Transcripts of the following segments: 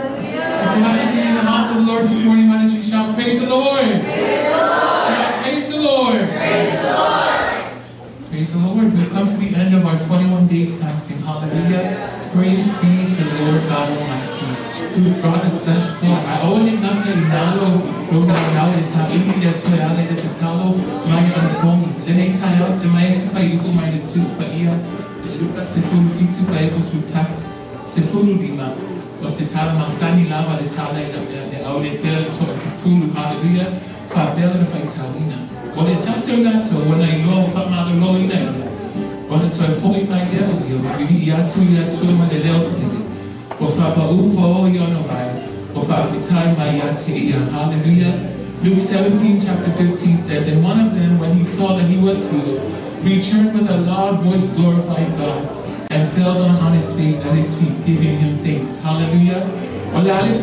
If you haven't seen in the house of the Lord this morning, why don't you shout, praise the Lord? Shout, praise the Lord. Praise the Lord. We've come to the end of our 21 days fasting. Hallelujah. Praise be to the Lord God Almighty, who's brought us thus far. I already not say Nalo, Roga, is how you get to Alec at the Talo, my Boni. Then they tie out to my Fayu, my Tispaia, Lucas, Sefulu, Fitu, Fayos, with Tas, Sefulu Dima, or Setala, Masani Lava, the Tala, the Audi, to Sefulu, hallelujah, Fabella, the Faitalina. When it's after that, so when I know if I'm not alone, when it's a fully my devil, you have to my delta. Wafapa ufo yonobai, wafapa time my yatia, hallelujah. Luke 17, chapter 15 says, and one of them, when he saw that he was healed, returned with a loud voice, glorified God, and fell down on his face at his feet, giving him thanks. Hallelujah. Hallelujah.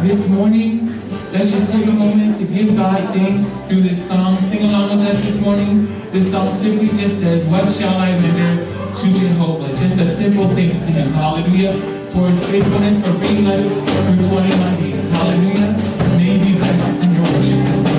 This morning, let's just take a moment to give God thanks through this song. Sing along with us this morning. This song simply just says, what shall I render to Jehovah? Just a simple thanks to him. Hallelujah. For his faithfulness, for bringing us through 21 days. Hallelujah. May you be blessed in your worship this morning.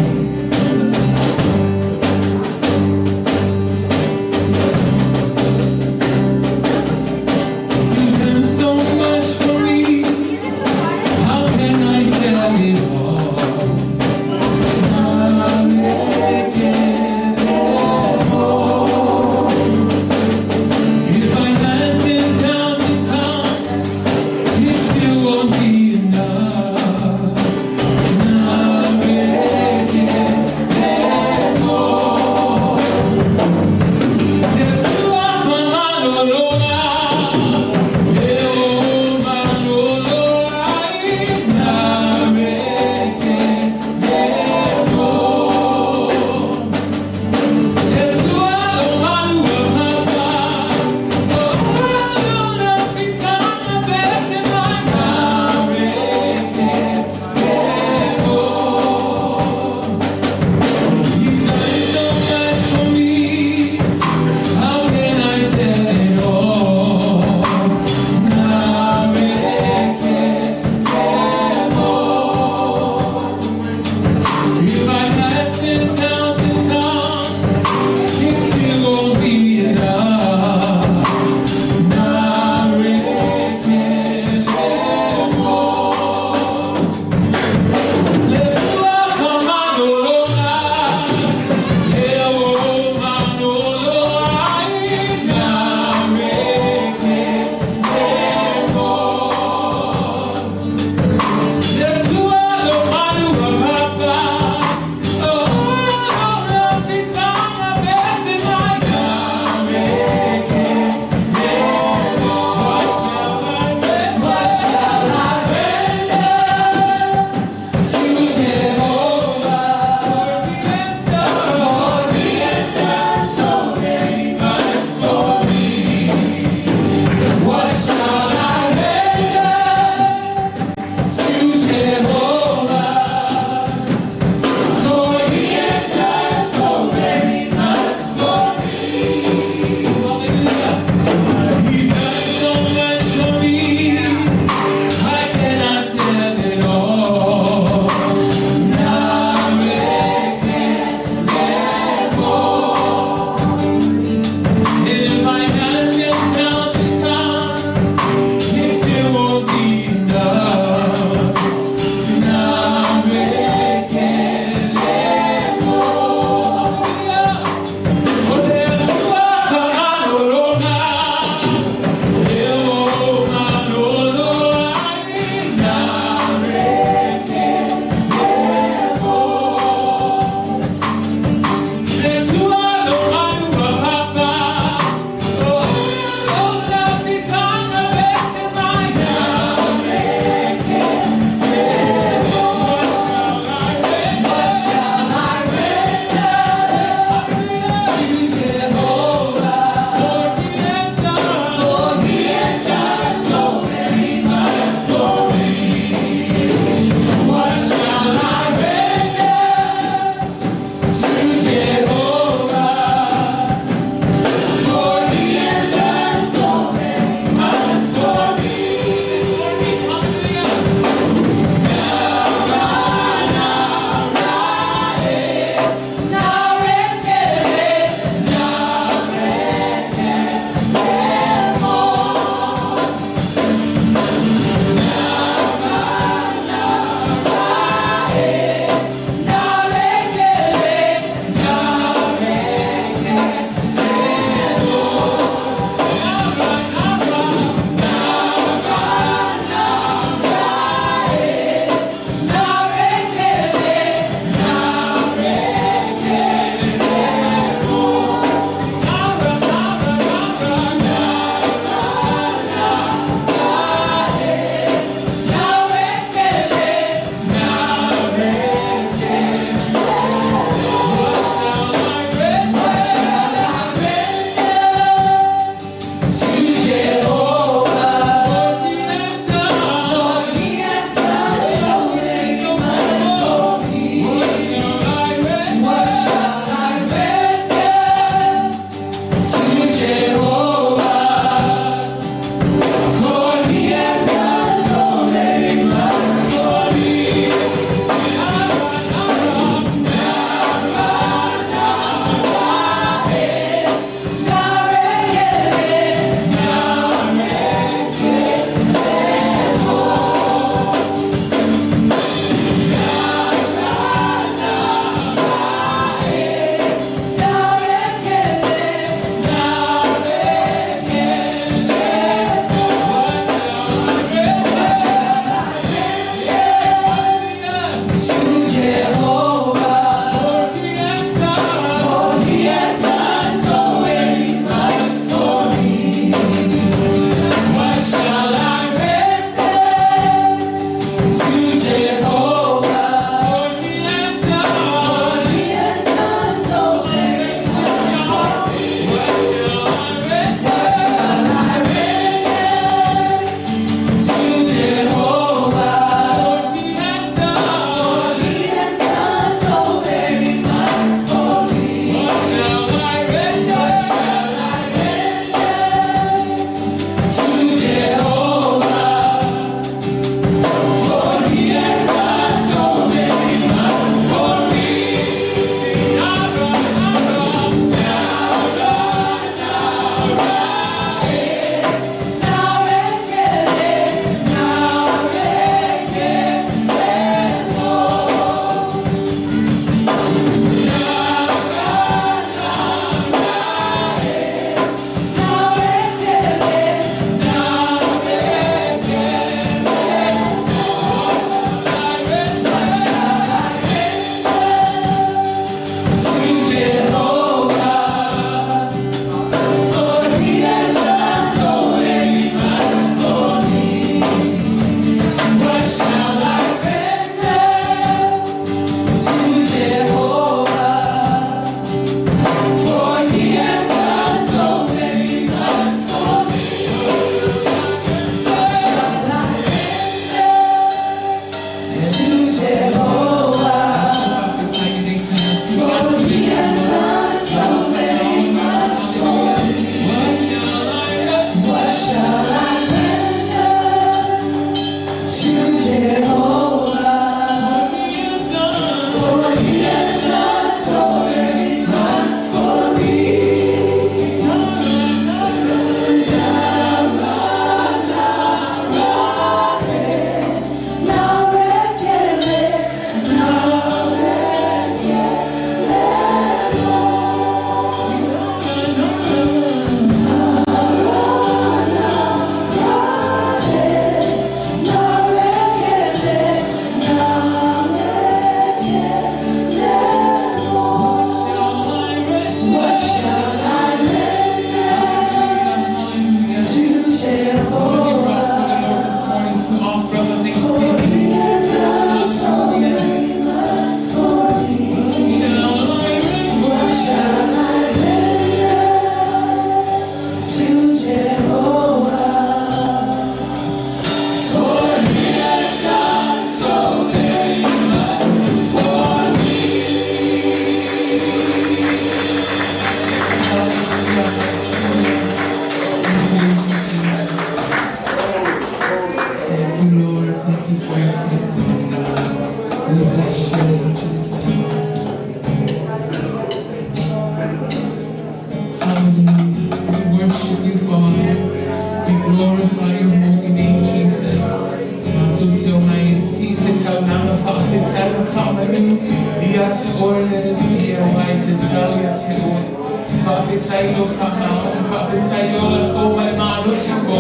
tayola fo marimalo sifo.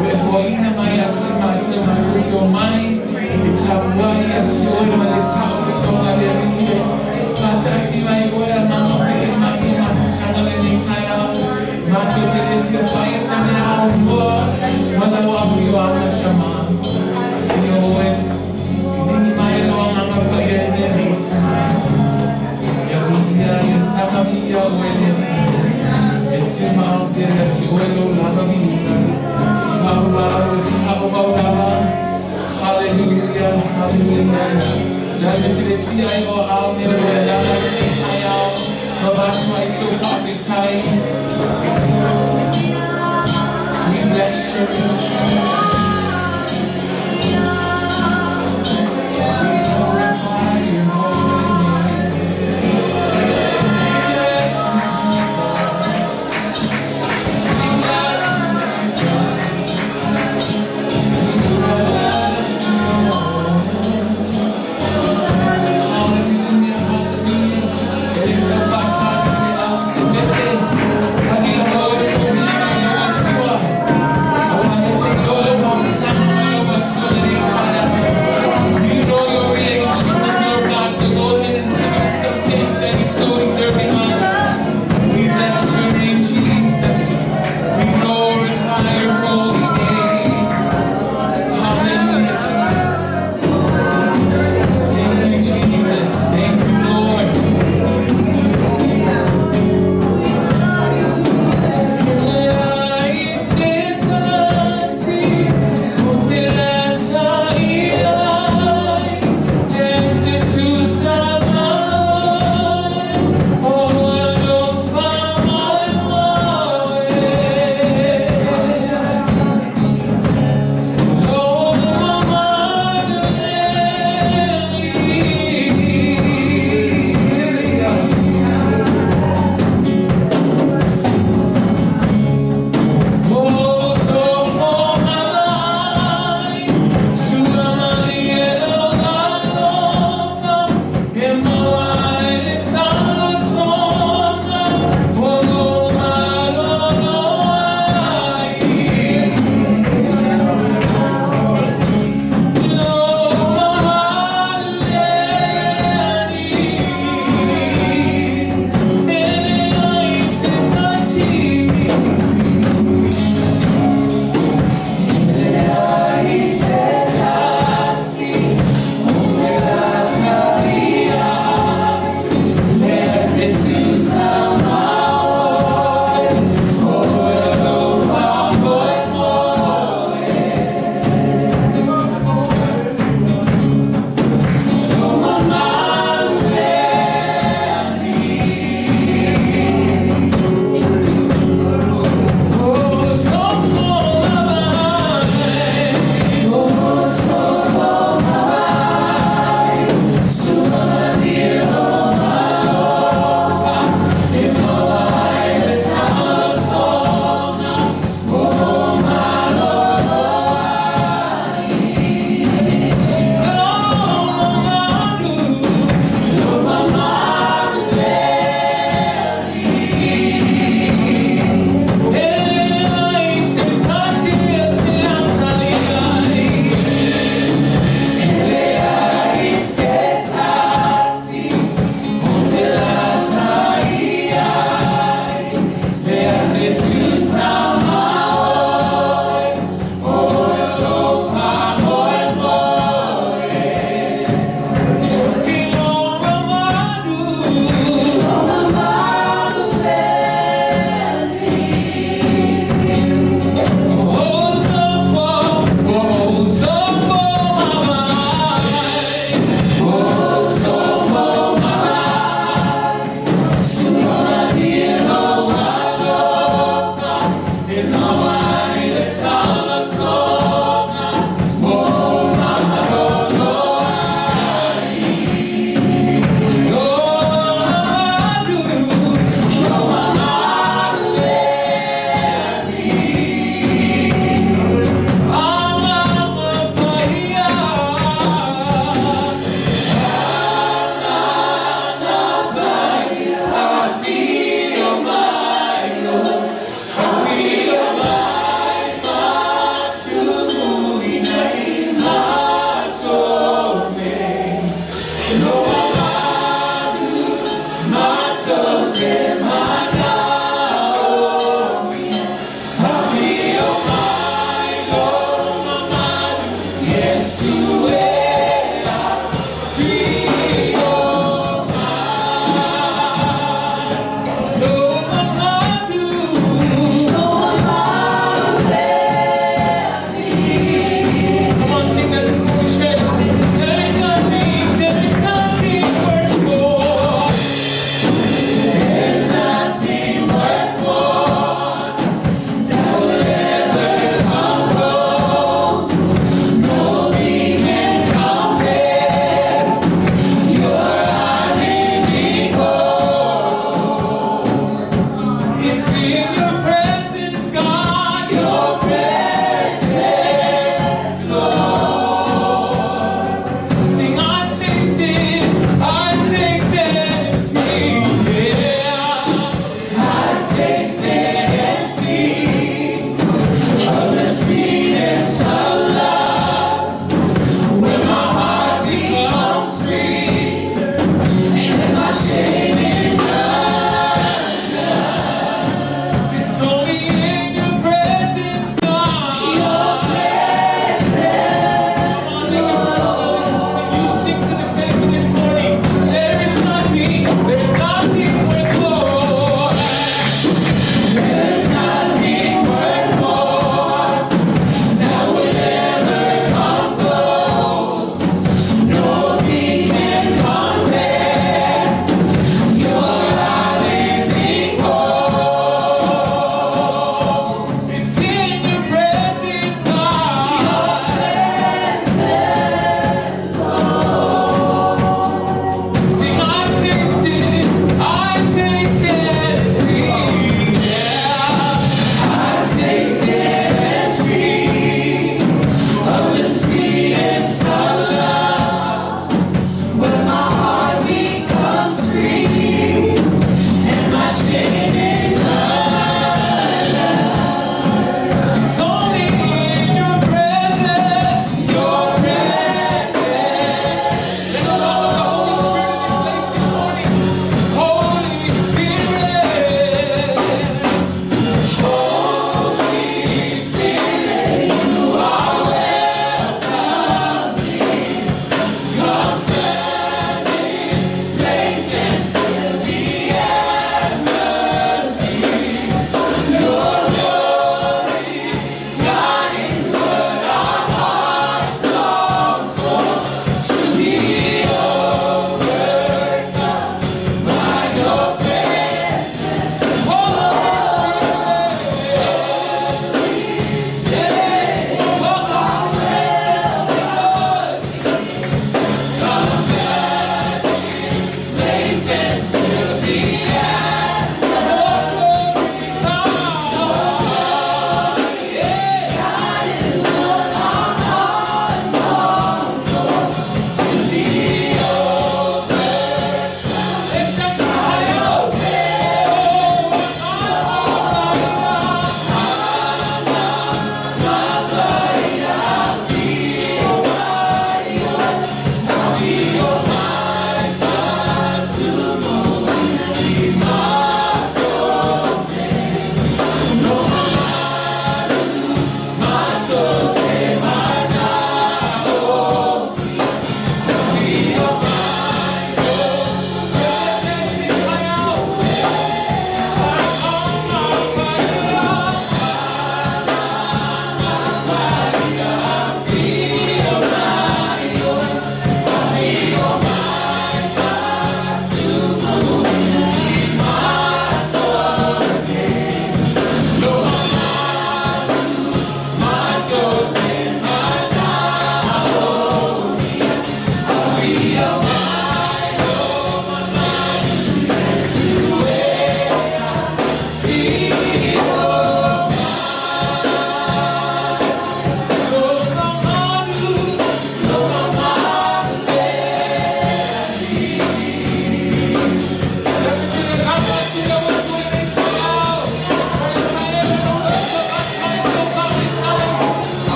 Wherefore ina maya tema put your mind. It's how why it's your it's how it's all I have. Pata si mai oya mama peke mato mato channel in Thailand. Mato tele fio fire sami na umbo. Mala wa fio ama chama. Fio we. Nini mai lo mama pa ye ne mita. Ya uya ya sama mi ya we ne. It's your mouth there that's your lo lava mi. It's how about Hallelujah, hallelujah. Let me see the CIO out there where I'm not in Thailand. No, that's why it's so fucking tight. We bless your name, Jesus. We glorify your holy name. We bless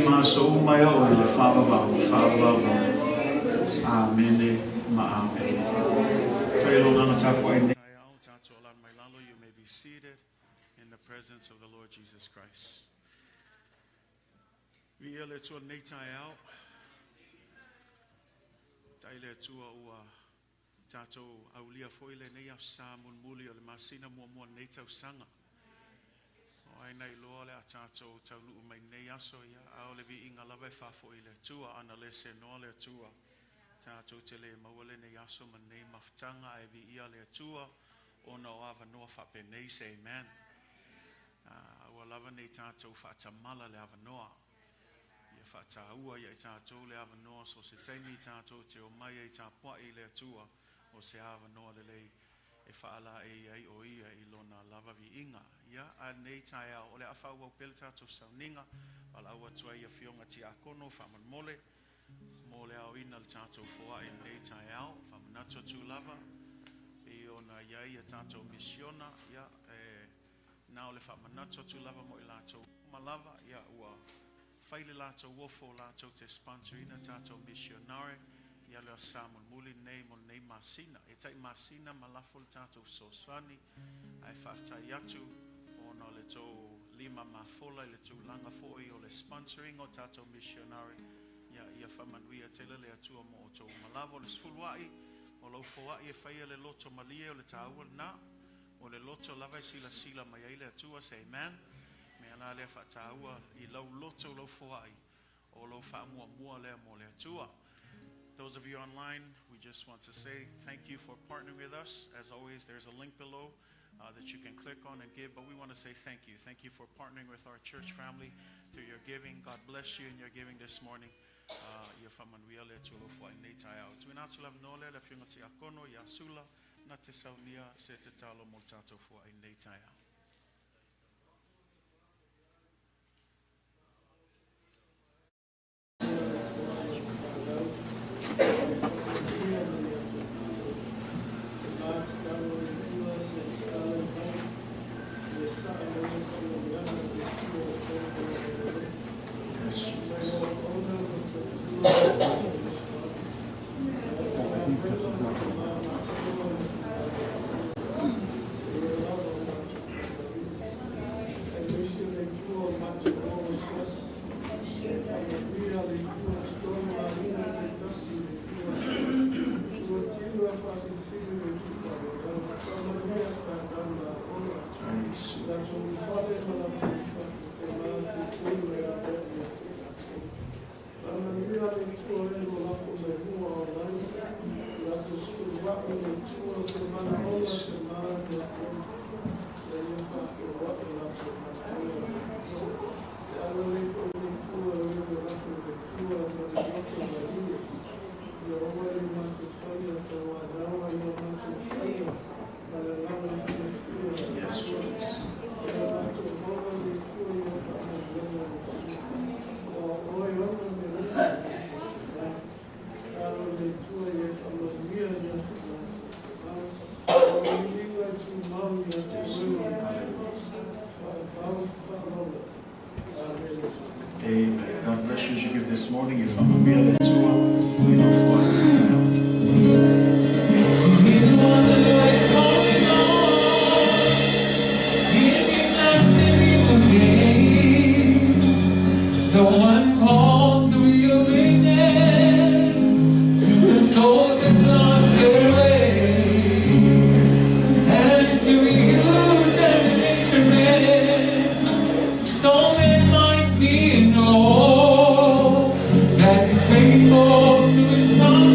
maso mai o le whawawau. Amen. Ma amen. You may be seated in the presence of the Lord Jesus Christ. We are let's all out. Taile tua ua tato aulia foile nei au samun muli o le masina mua nei tau sanga. O ai nei loa le a tato tau nuu mai nei aso ia au le vi inga lawe fafo i le tua ana le se noa le tua. Tato te le mawale nei aso ma nei maftanga e vi ia le tua o na o ava noa fape nei se amen. Ua lava nei tato fatamala le ava noa. Whataua ia i tātou le awanoa so se teimi tātou te o mai i tā puai le atua o se awanoa le lei e whaala e ai o ia i lona lava vi inga. Ia a nei tai au o le awhau au pele tātou sauninga wala aua tua ia fionga ti akono whaman mole mole au ina le tātou fua i nei tai au whamanato tu lava i ona iai a tātou misiona ia nao le whamanato tu lava mo i lātou malava ia ua Faile lato wofo lato te sponsorina tato missionare ia le Samuel muli nei mo nei masina e tai masina malafo tato sosani ai fafta yatu ono le to lima mafola le tu langa foi o le sponsoring o tato missionare ia famanuia tele le atu mo to malavo le sfulwai o lo foai e faia le loto malia o le taua na o le loto lava sila mai ai le atu se amen. Ala le whataua I lau loto lau foai o lau whaamua lea mo lea tua. Those of you online, we just want to say thank you for partnering with us. As always, there's a link below that you can click on and give, but we want to say thank you. Thank you for partnering with our church family through your giving. God bless you in your giving this morning. Ia whamanuia lea tua lau foai nei tai au. Tuina atu lav no lea le whiunga ti akono, ia sula, na te saunia se te talo mo tato foai nei tai au. God bless you as you give this morning. If I'm a meal to we know for the one called to be a witness to the souls that's lost their way, and to be used as an instrument so men might see and know that He's faithful to His promise.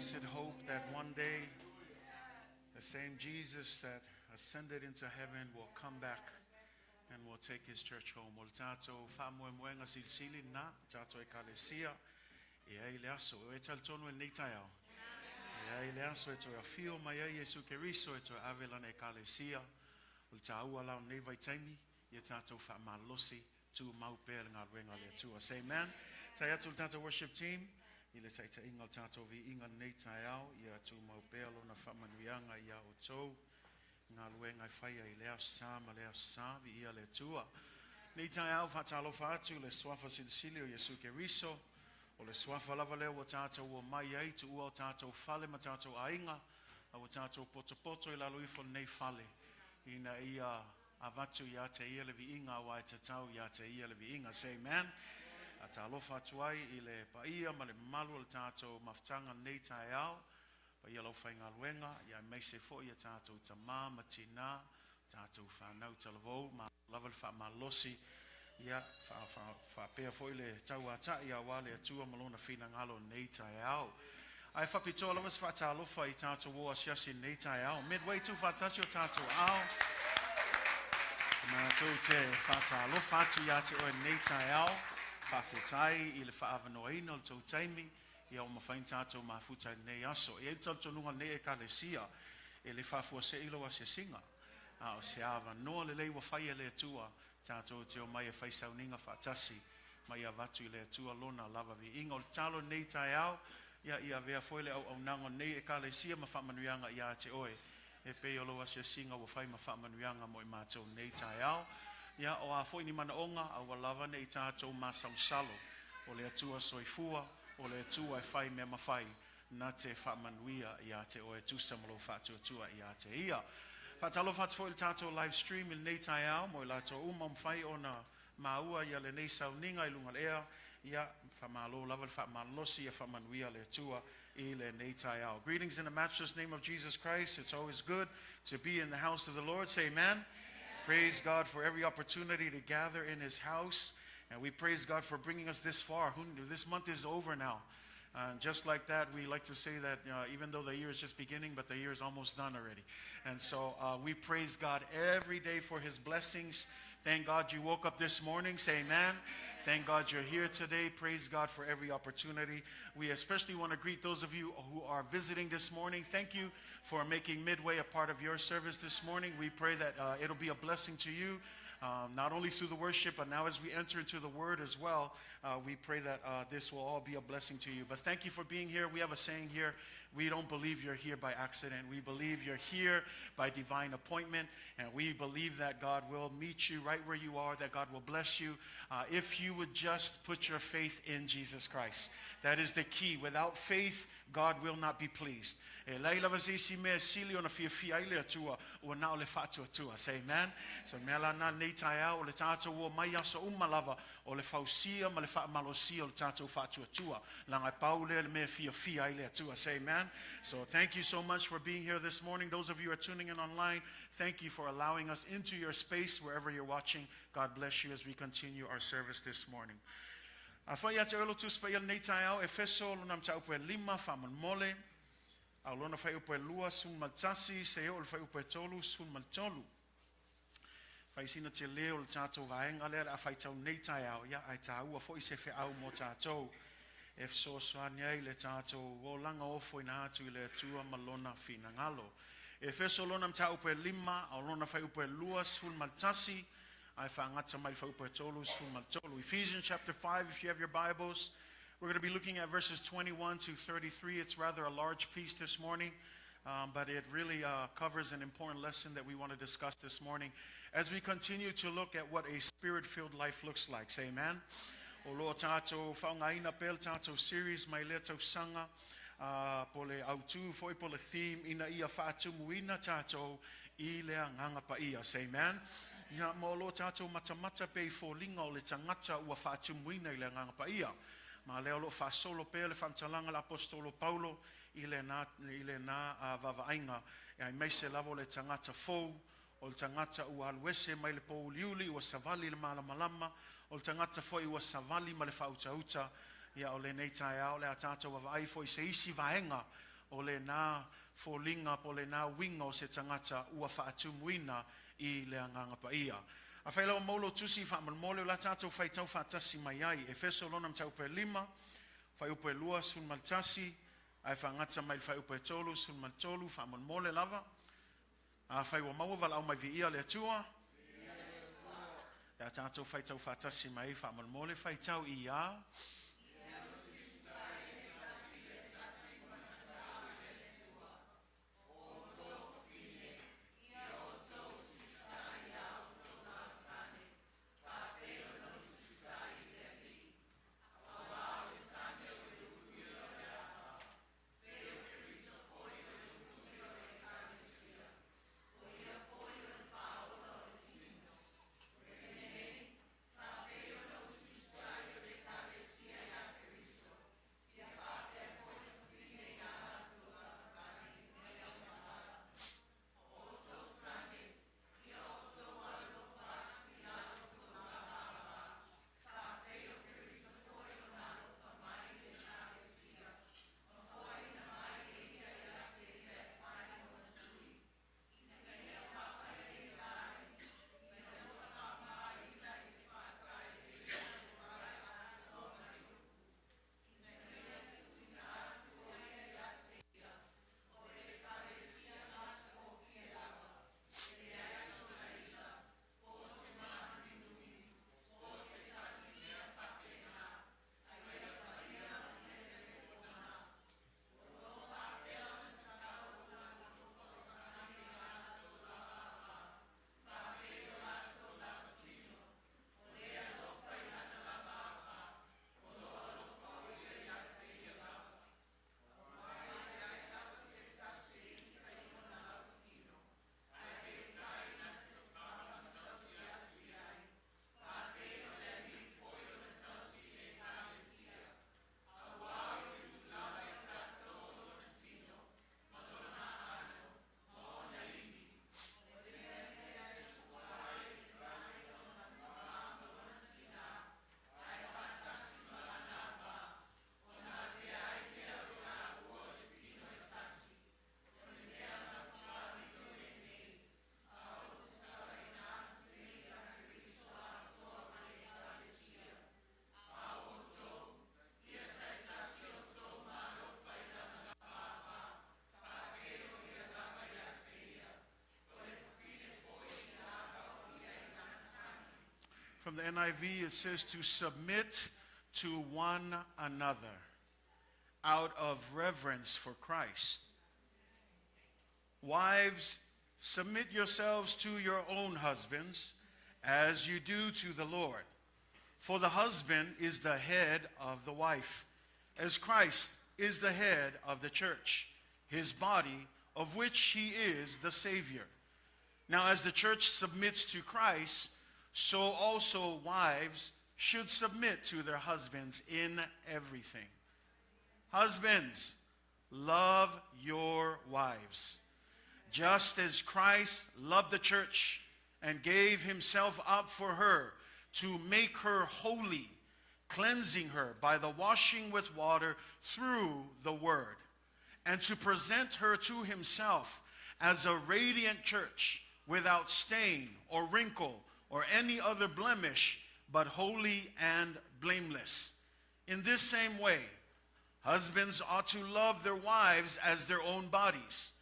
blessed hope that one day the same Jesus that ascended into heaven will come back and will take his church home. Ol tato famwe mwenga silsili na tato ekalesia e ai leaso e taltono el nitayao e ai leaso eto afio mai Yesu Keriso eto avela na ekalesia ol tau ala ne vai taimi ye tato fama losi tu maupel ngalwenga le tu. Say amen. Tayatul tato worship team ile taita ingal tato vi ingal nitayao ya tu maupel na fama nuanga ya oto ngalwenga faya ile sama le savi ia le tua ni tai au fatalo fatu le swafa silsilio Yesu Keriso o le swafa lava le o tata o mai ai tu o tata o fale matata o ainga o tata o poto ila luifo nei fale ina ia avatu ia te ia le viinga wa te tau ia te ia le viinga. Say amen. Atalo fatu ai ile pa ia ma le malu o tata o maftanga nei tai au pa ia lau whainga luenga, ia mei se fo ia tātou ta mā, matina, tātou whanau talavou, ma level wha ma losi, ia whapea fo ile tau ata, ia wale atua malona whina ngalo nei tai au. Ai whapitoa lawas whatalofa i tātou o asiasi nei tai au. Midway tu whatasi o tātou au. Nā tau te whatalofa atu ia te oe nei tai au. Whawhetai i le whaavanoaina o tau taimi. Ia o mawhain tātou mafutai nei aso. Ia tātou nunga nei e kalesia. E le whafua se ilo a se singa. O se awa noa le leiwa whai e le atua. Tātou te o mai e whaisau ninga whaatasi. Mai a watu i le atua lona lava vi. Inga o talo nei tai au. Ia vea foile au nanga nei e kalesia ma whamanuianga ia te oe. E pe o loa se singa wa whai ma whamanuianga mo i mātou nei tai au. Ia o a foi ni mana onga a lava nei tātou ma sausalo. O le atua soifua. O le tua e whai mea mawhai na te whamanuia ia te oe tu samalo whātua tua ia te ia. Whatalo whatfo il tato live stream il nei tai au mo la to whai o na maua ia le nei sauninga I lunga lea ia whamalo lava whamalosi ia whamanuia le tua I le nei tai au. Greetings in the matchless name of Jesus Christ. It's always good to be in the house of the Lord. Say amen. Praise God for every opportunity to gather in His house. And we praise God for bringing us this far. This month is over now. Just like that, we like to say that even though the year is just beginning, but the year is almost done already. And so we praise God every day for His blessings. Thank God you woke up this morning. Say amen. Thank God you're here today. Praise God for every opportunity. We especially want to greet those of you who are visiting this morning. Thank you for making Midway a part of your service this morning. We pray that it'll be a blessing to you. Not only through the worship, but now as we enter into the Word as well, we pray that this will all be a blessing to you. But thank you for being here. We have a saying here, we don't believe you're here by accident. We believe you're here by divine appointment, and we believe that God will meet you right where you are, that God will bless you if you would just put your faith in Jesus Christ. That is the key. Without faith, God will not be pleased. Say amen. So melana nei taia o le tato o mai aso umalava o le fausia ma le fa malosia o le tato fatu atua langa paule le me fia ile atua. Say amen. So thank you so much for being here this morning. Those of you who are tuning in online, thank you for allowing us into your space wherever you're watching. God bless you as we continue our service this morning. Afai ate olo tus pa il nei taia o Efeso lo nam tau pe lima famon mole. Alona fai upe lua sun maltasi se o fai upe tolu sun maltolu. Fai sina te leo le tātou vaenga lea a fai tau nei tai au ia ai tāua fo I se fe au mo tātou. Ef so soani ai le tātou o langa ofo ina atu I le atua malona fina ngalo. Efeso lona mta upe lima alona fai upe lua sun maltasi ai fa ngata mai fai upe tolu sun maltolu. Ephesians chapter 5 if you have your Bibles. We're going to be looking at verses 21 to 33. It's rather a large piece this morning, but it really covers an important lesson that we want to discuss this morning as we continue to look at what a spirit-filled life looks like. Say amen. O lo tato whaungaina pel tato series mai le tau sanga pole autu foi pole theme ina ia whaatumuina tato I lea nganga pa ia. Say amen. Ia mo lo tato matamata pe fo linga o le tangata ua whaatumuina I lea nganga pa ia. Ma leo lo fa solo pe le fantalanga l'apostolo Paulo I le na vavainga e ai meise lavo le tangata fou o le tangata ua aluese mai le pouliuli ua savali le malamalama o le tangata foi ua savali ma le fautauta ia o le nei tai au le atata vavai foi se isi vaenga o le na folinga po le na winga o se tangata ua faatumuina I le anganga pa ia. A whaila o maulo tusi wha mole o la tātou whai tau whatasi mai ai. Efeso lona mtau pe lima, whai upe lua sun maltasi, ai whangata mai whai upe tolu sun maltolu, wha mole lava. A whai wa maua wala au mai vi ia le atua. La tātou whai tau whatasi mai wha mole whai tau I a. From the NIV, it says to submit to one another out of reverence for Christ. Wives, submit yourselves to your own husbands as you do to the Lord. For the husband is the head of the wife, as Christ is the head of the church, his body, of which he is the Savior. Now, as the church submits to Christ, so also wives should submit to their husbands in everything. Husbands, love your wives, just as Christ loved the church and gave himself up for her to make her holy, cleansing her by the washing with water through the word, and to present her to himself as a radiant church without stain or wrinkle or any other blemish, but holy and blameless. In this same way, husbands ought to love their wives as their own bodies.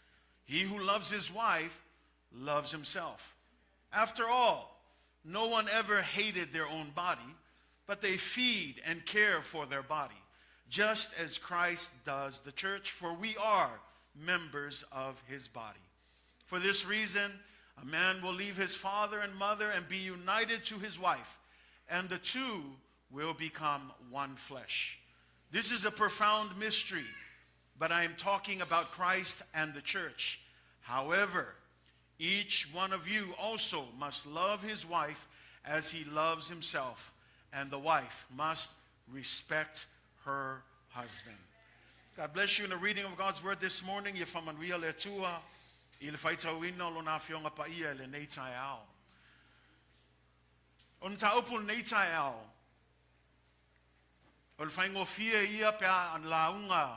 He who loves his wife loves himself. After all, no one ever hated their own body, but they feed and care for their body, just as Christ does the church, for we are members of his body. For this reason, a man will leave his father and mother and be united to his wife, and the two will become one flesh. This is a profound mystery, but I am talking about Christ and the church. However, each one of you also must love his wife as he loves himself, and the wife must respect her husband. God bless you in the reading of God's word this morning. Ol faingofia ia pe an launga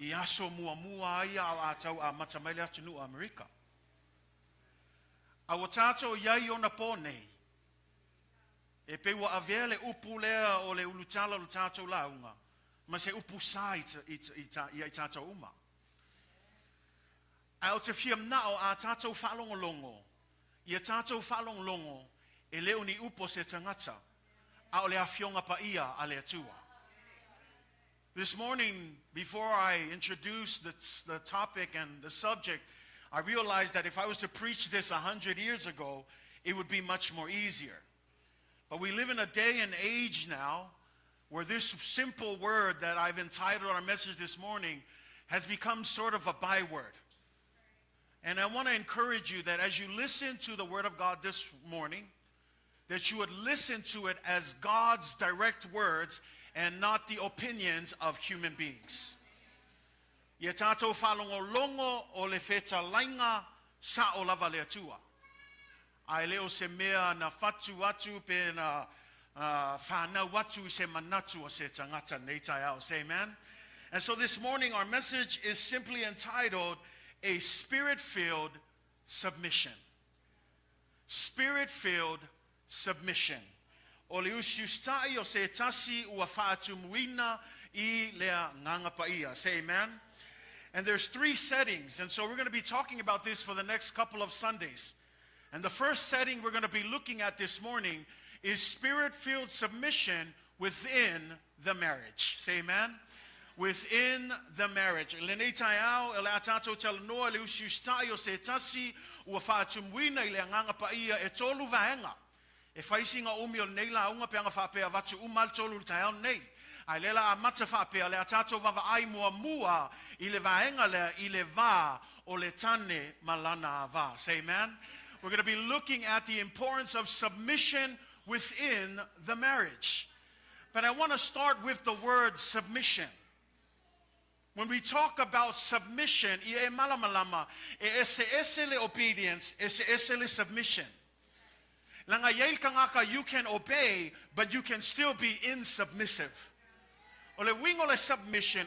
I aso muamua ia au atau a matamele atunu Amerika. A watato iai ona pone. E pe wa avele upu lea o le ulutala lutato launga. Ma se upu sa i tato uma. A o te fiam nao a tato falongolongo. Ia tato falongolongo e leo ni upo se tangata. A o le afionga pa ia a le atua. This morning, before I introduce the topic and the subject, I realized that if I was to preach this 100 years ago, it would be much more easier. But we live in a day and age now where this simple word that I've entitled our message this morning has become sort of a byword. And I want to encourage you that as you listen to the word of God this morning, that you would listen to it as God's direct words and not the opinions of human beings. Ia tātou whalongolongo o le wheta lainga sa o lava le atua. Ai leo se mea na whatu atu pe na whanau atu se manatu o se tangata nei tai au. Say amen. And so this morning our message is simply entitled, A Spirit-Filled Submission. Spirit-Filled Submission. O le usiustai o se tasi ua whaatumuina I lea nganga. Say amen. And there's 3 settings, and so we're going to be talking about this for the next couple of Sundays. And the first setting we're going to be looking at this morning is spirit-filled submission within the marriage. Say amen. Within the marriage. Lenei taiao ele atato talanoa le usiustai o se tasi ua whaatumuina I lea nganga e tolu vaenga. E whaisinga umi o nei la unga peanga whapea watu umal tolu taiao nei. Ai lela a mata whapea le atato vava ai mua mua I le vaenga lea I le va o le tane malana ava. Say amen. We're going to be looking at the importance of submission within the marriage. But I want to start with the word submission. When we talk about submission, I e malamalama, e ese le obedience, ese le submission. Langa yei kangaka, you can obey, but you can still be insubmissive. Ole wingo le submission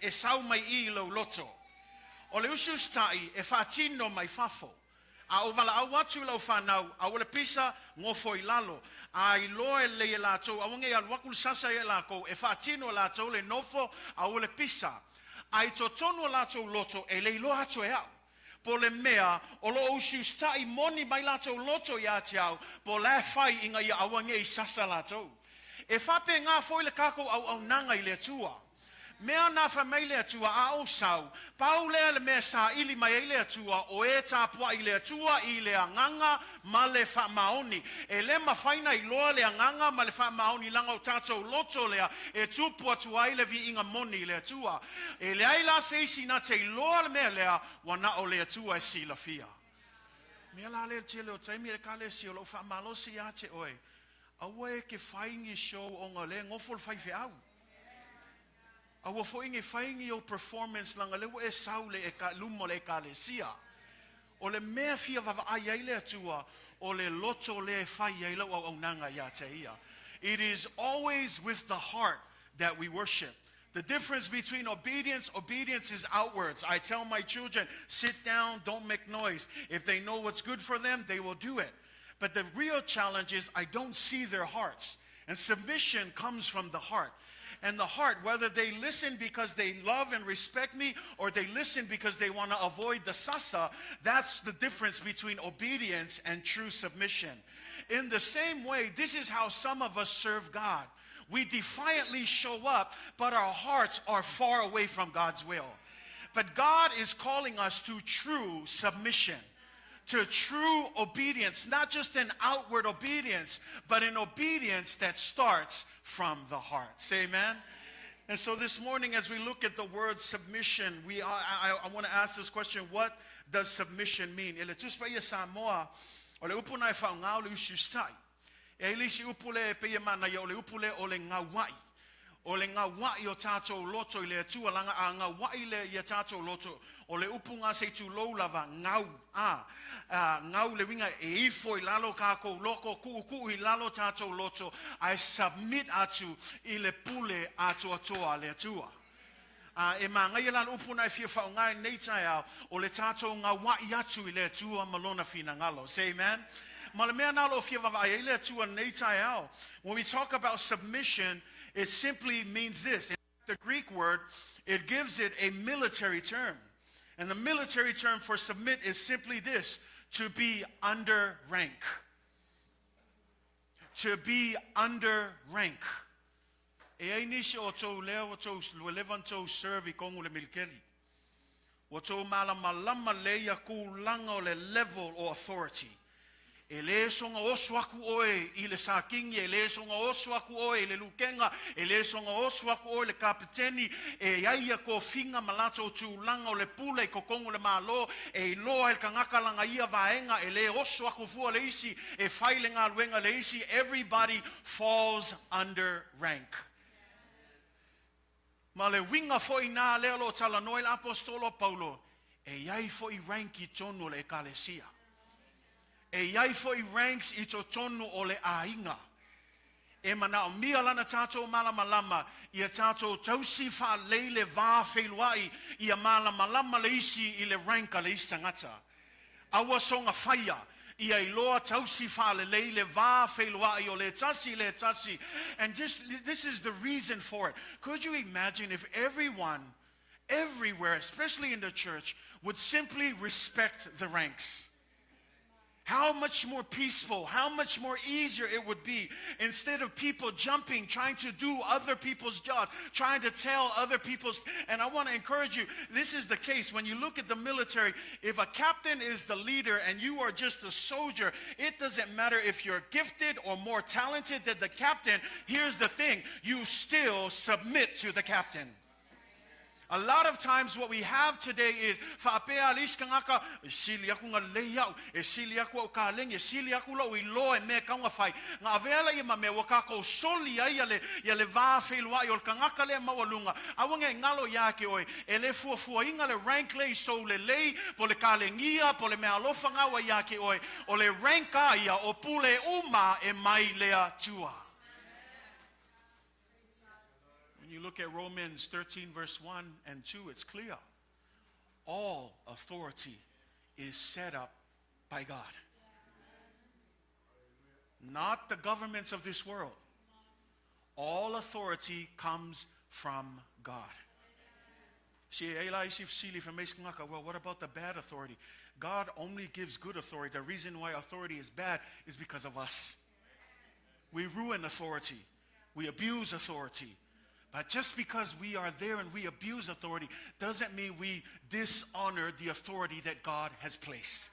e sau mai I lo loto. Ole usustai e fatino mai fafo. A ovala awatu lo fanau, a ole pisa ngofo ilalo. A iloe le lato, a wange alwakul sasa e lako, e fatino lato le nofo a ole pisa. A itotono lato loto e le ilo ato e au. po le mea, o lo usu stai moni mai lato loto ia tiau, po le fai inga ia awange I sasa lato. E whape ngā foi le kako au nanga I le tua. Mea na famile atua a o sau, pau lea le mea sa ili mai ele atua, o e tāpua I le atua I le anganga ma le wha maoni. E le mawhaina I loa le anganga ma le wha maoni langa o tātou loto lea, e tupu atua I le vi inga moni I le atua. E le aila se isi na te loa le mea lea, wana o le atua e si la fia. Mea la le te leo taimi le kale si o lo wha malosi a te oe. Awa e ke whaingi show o ngā le ngofol whaife au. Awa foingi whaingi o performance langa lewa e saule e ka lumo le ka le sia. O le mea fia wawa ai ai le atua, o le loto le whai ai lau au nanga ia te ia. It is always with the heart that we worship. The difference between obedience is outwards. I tell my children, sit down, don't make noise. If they know what's good for them, they will do it. But the real challenge is I don't see their hearts. And submission comes from the heart. And the heart, whether they listen because they love and respect me or they listen because they want to avoid the sasa, that's the difference between obedience and true submission. In the same way, this is how some of us serve God. We defiantly show up, but our hearts are far away from God's will. But God is calling us to true submission, to true obedience, not just an outward obedience, but an obedience that starts from the heart. Say amen? And so this morning, as we look at the word submission, I want to ask this question: what does submission mean? Ele tuspa Samoa, ole upuna whaungau le usustai. E lisi upule pe mana ya ole upule ole ngawai. Ole ngawai o tato loto ile tua langa a ngawai le ya tato loto. Ole upunga se tu lo lava ngau ngau le winga e ifo ilalo kako loko ku ilalo tato loto. I submit atu ile pule atu atoa le tua. E manga yelan upuna fia fa ngai neita ya ole tato ngawai atu ile tua malona fina ngalo. Say amen. When we talk about submission, it simply means this. In the Greek word, it gives it a military term. And the military term for submit is simply this: to be under rank. To be under rank. E ainisha o tō leo o tō levanto serve I kongu le milkeli. O tō malamalama leia ku langa o le level o authority. E le songa osu aku oe I le sakingi, e le songa osu aku oe I le lukenga, e le songa osu aku oe le kapiteni, e iaia ko finga malato tu langa o le pule I kokongo le malo, e loa el kangaka langa ia vaenga, e le osu aku fua le isi, e faile ngā luenga le isi. Everybody falls under rank. Ma le winga foi nā leo lo tala noi l'apostolo Paulo, e iai foi ranki tonu le ekalesia. E iai foi ranks I to tonu o le ainga. E mana o mia lana tātou malamalama, ia tātou tausi wha leile vā whailuai, ia malamalama le isi I le ranka le istangata. Awa songa whaia, ia I loa tausi wha le leile vā whailuai o le tasi. And this is the reason for it. Could you imagine if everyone, everywhere, especially in the church, would simply respect the ranks? How much more peaceful, how much more easier it would be instead of people jumping, trying to do other people's jobs, trying to tell other people's. And I want to encourage you, this is the case. When you look at the military, if a captain is the leader and you are just a soldier, it doesn't matter if you're gifted or more talented than the captain. Here's the thing, you still submit to the captain. A lot of times what we have today is whaapea aliskangaka sili aku nga leiau e sili aku o kaleng e sili aku lo I loa e me kaunga whai nga avela I ma me wakako soli ai ya le vā whelua I o kangaka le mawalunga awange ngalo yake oi e le fuafua inga le rank lei so le lei po le kalengia po le mea alofa ngawa yake oi o le ranka ia o pule uma e mai lea tua. You look at Romans 13 verse 1 and 2, it's clear. All authority is set up by God. Not the governments of this world. All authority comes from God. Well, what about the bad authority? God only gives good authority. The reason why authority is bad is because of us. We ruin authority. We abuse authority. But just because we are there and we abuse authority doesn't mean we dishonor the authority that God has placed.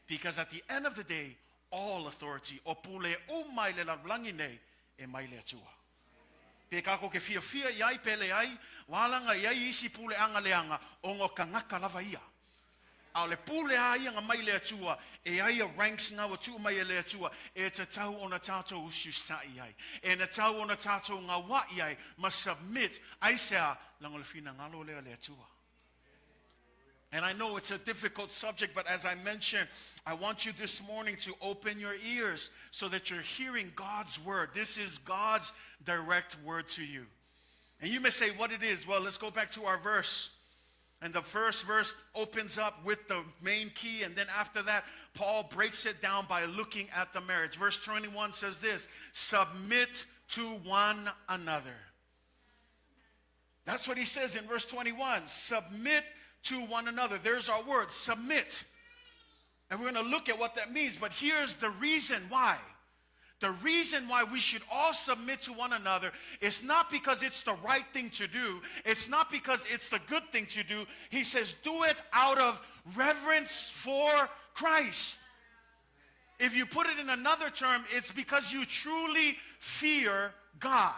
Because at the end of the day, all authority, opule umaile la blangine e maile atua. Te kako ke fia iai pele ai, walanga iai isi pule anga leanga, ongo kangaka lava ia. Au le pule ai anga mai le atua, e ai a ranks nga watu mai le atua, e te tau ona tātou usustai ai. E na tau ona tātou ngā wa iai, ma submit, ai sea, lango le fina ngalo le atua. And I know it's a difficult subject, but as I mentioned, I want you this morning to open your ears so that you're hearing God's word. This is God's direct word to you. And you may say what it is. Well, let's go back to our verse. And the first verse opens up with the main key. And then after that, Paul breaks it down by looking at the marriage. Verse 21 says this: submit to one another. That's what he says in verse 21. Submit to one another. There's our word, submit. And we're going to look at what that means. But here's the reason why. The reason why we should all submit to one another is not because it's the right thing to do. It's not because it's the good thing to do. He says, do it out of reverence for Christ. If you put it in another term, it's because you truly fear God.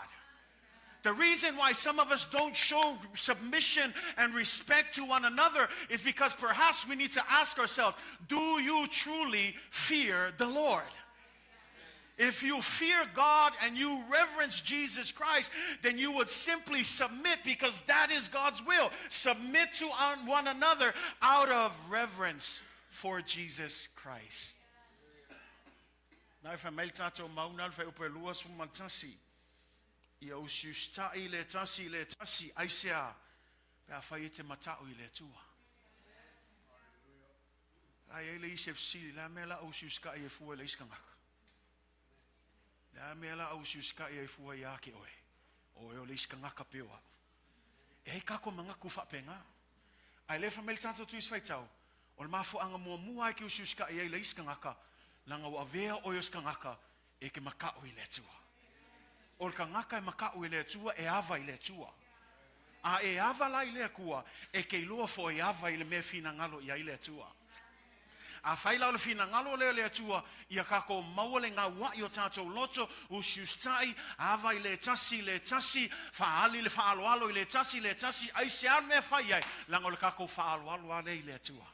The reason why some of us don't show submission and respect to one another is because perhaps we need to ask ourselves, do you truly fear the Lord? If you fear God and you reverence Jesus Christ, then you would simply submit because that is God's will. Submit to one another out of reverence for Jesus Christ. Now, if I'm ia usustai le tasi aisea pe afai te matau I le tua. Ai ele isef si la mela ususkai e fu le iskangaka. La mela ususkai e fu ia ki oe. O le iskangaka pewa. E kako mangaku fa penga. Ai le famel tanto tu isfaitau. O mafu anga mua ki ususkai e le iskangaka langa wa vea o iskangaka e ke makau I le tua. O ka ngaka e makau I le tua e ava I le tua. A e ava la I le kua e ke ilua fo e ava I le me fina ngalo I le tua. A faila le fina ngalo le tua ia kako maule ngā wa I o tātou loto o siustai ava I le tasi faali le faaloalo I le tasi ai se al me fai ai lango le kako faaloalo ale I le tua.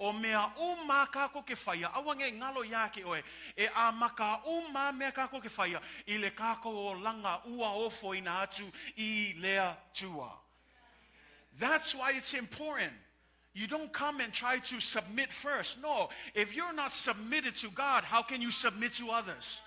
O mea uma kako ke whaia, awange ngalo yake oe, e a maka uma mea kako ke whaia, I le kako o langa ua ofo ina atu I lea tua. That's why it's important. You don't come and try to submit first. No, if you're not submitted to God, how can you submit to others?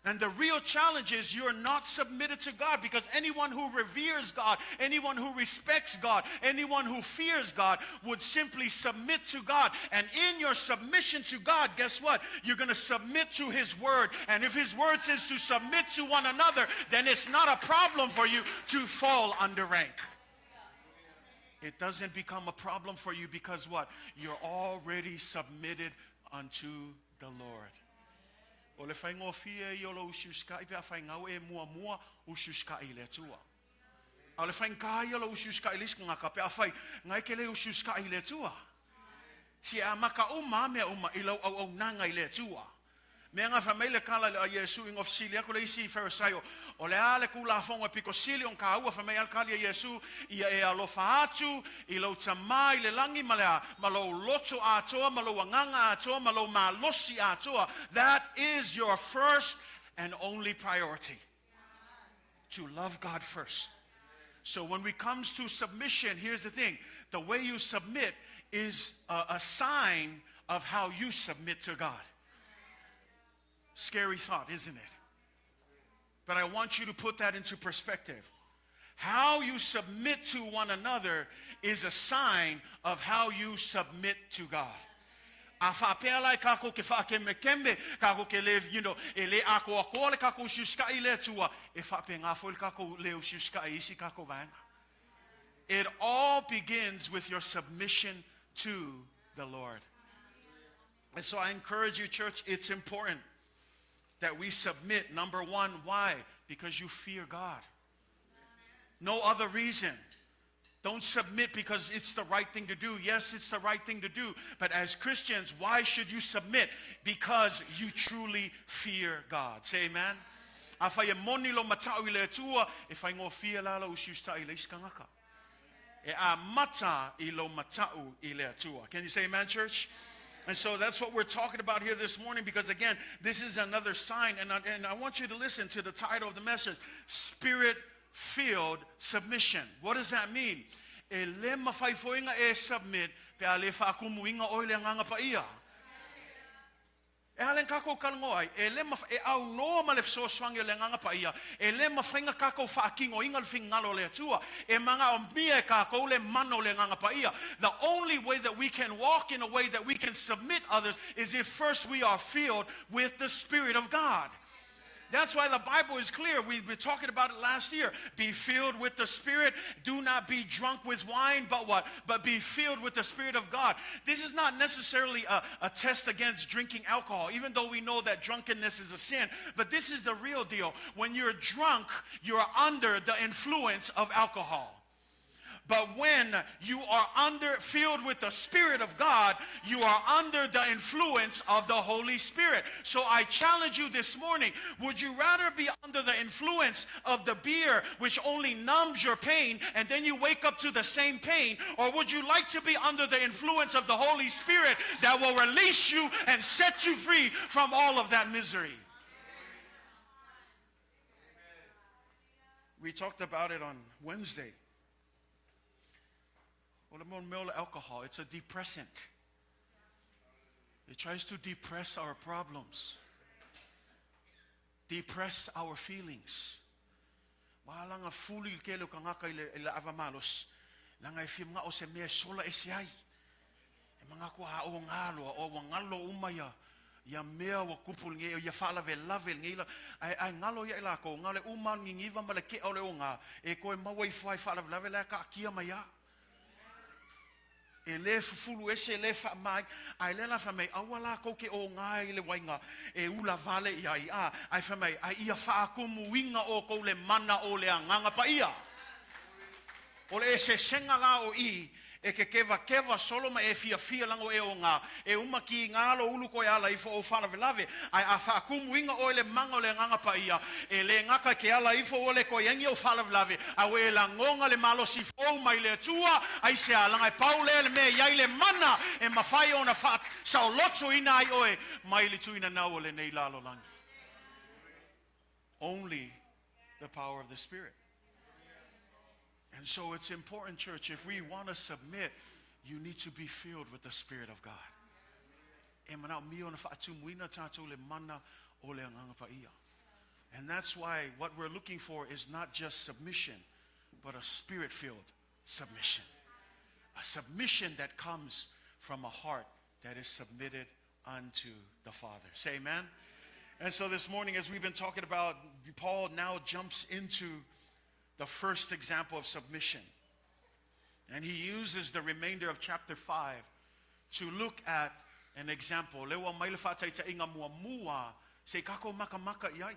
And the real challenge is you're not submitted to God, because anyone who reveres God, anyone who respects God, anyone who fears God would simply submit to God. And in your submission to God, guess what? You're going to submit to His Word. And if His Word says to submit to one another, then it's not a problem for you to fall under rank. It doesn't become a problem for you because what? You're already submitted unto the Lord. O le whaingo fia I o lo ususkai pe a whaingau e mua ususkai le tua. O le whaingai o lo ususkai liskangaka pe a whai ngai ke le ususkai le tua. Si a maka uma mea uma I lau au nanga I le tua. Mea ngā whamele kala a Yesu ingof sili ako le isi Farisaio. O le ale kula fonga piko sili on ka ua whamei alkali a Yesu ia e alofa atu I lau tamai le langi malea malo loto atoa malo wanganga atoa malo malosi atoa. That is your first and only priority. To love God first. So when it comes to submission, here's the thing. The way you submit is a sign of how you submit to God. Scary thought, isn't it? But I want you to put that into perspective. How you submit to one another is a sign of how you submit to God. A whapea kako ke whakeme kembe, kako ke le, ele ako le kako ususkai le tua, e whapea ngā fo kako le ususkai isi kako vanga. It all begins with your submission to the Lord. And so I encourage you, church, it's important that we submit. Number one, why? Because you fear God. No other reason. Don't submit because it's the right thing to do. Yes, it's the right thing to do. But as Christians, why should you submit? Because you truly fear God. Say amen. Can you say amen, church? And so that's what we're talking about here this morning, because again, this is another sign. And I want you to listen to the title of the message, Spirit-Filled Submission. What does that mean? Submit. E halen kako kalngoai, au no malef so swang le nganga pa ia, mafrenga kako fakingo ingal fingalo le tua, manga ombie kako le mano le nganga pa ia. The only way that we can walk in a way that we can submit others is if first we are filled with the Spirit of God. That's why the Bible is clear. We've been talking about it last year. Be filled with the Spirit. Do not be drunk with wine, but what? But be filled with the Spirit of God. This is not necessarily a test against drinking alcohol, even though we know that drunkenness is a sin. But this is the real deal. When you're drunk, you're under the influence of alcohol. But when you are filled with the Spirit of God, you are under the influence of the Holy Spirit. So I challenge you this morning, would you rather be under the influence of the beer, which only numbs your pain, and then you wake up to the same pain? Or would you like to be under the influence of the Holy Spirit that will release you and set you free from all of that misery? We talked about it on Wednesday. Alcohol, it's a depressant. It tries to depress our problems, depress our feelings. Malanga fully kelo kangaka ila avamalos. Langa ifim nga o se me sola esiai. Mga ko ha o ngalo o ngalo umaya. Ya mea wa kupul nge ya fala ve lavel ngila ai ngalo ya ila ko ngale uma ngingiva malake ole onga e ko mawai fai fala lavel ka kia maya. Ele fulu ese le fa mai ai le la fa mai awala ko ke o ngai le wainga e ula vale ia ia ai fa mai ai ia fa ku muinga o ko le mana o le nganga pa ia o le ese senga la o I e ke keva solo ma e fia lango e o nga e uma ki ngalo ulu ko ala I fo o fala velave ai a fa ku muinga o le mango le nganga pa ia e le ngaka ke ala I fo o le ko yengi o fala velave a we la ngonga le malo si fo mai le tua ai se ala ngai paule le me ia le mana e mafai ona fa sa lotso ina ai oe mai le tuina na o le nei lalo langi. Only the power of the Spirit. And so it's important, church, if we want to submit, you need to be filled with the Spirit of God. And that's why what we're looking for is not just submission, but a Spirit-filled submission. A submission that comes from a heart that is submitted unto the Father. Say amen. And so this morning, as we've been talking about, Paul now jumps into the first example of submission. And he uses the remainder of chapter 5 to look at an example. Lewa mailefa taita inga mua se kako maka iai.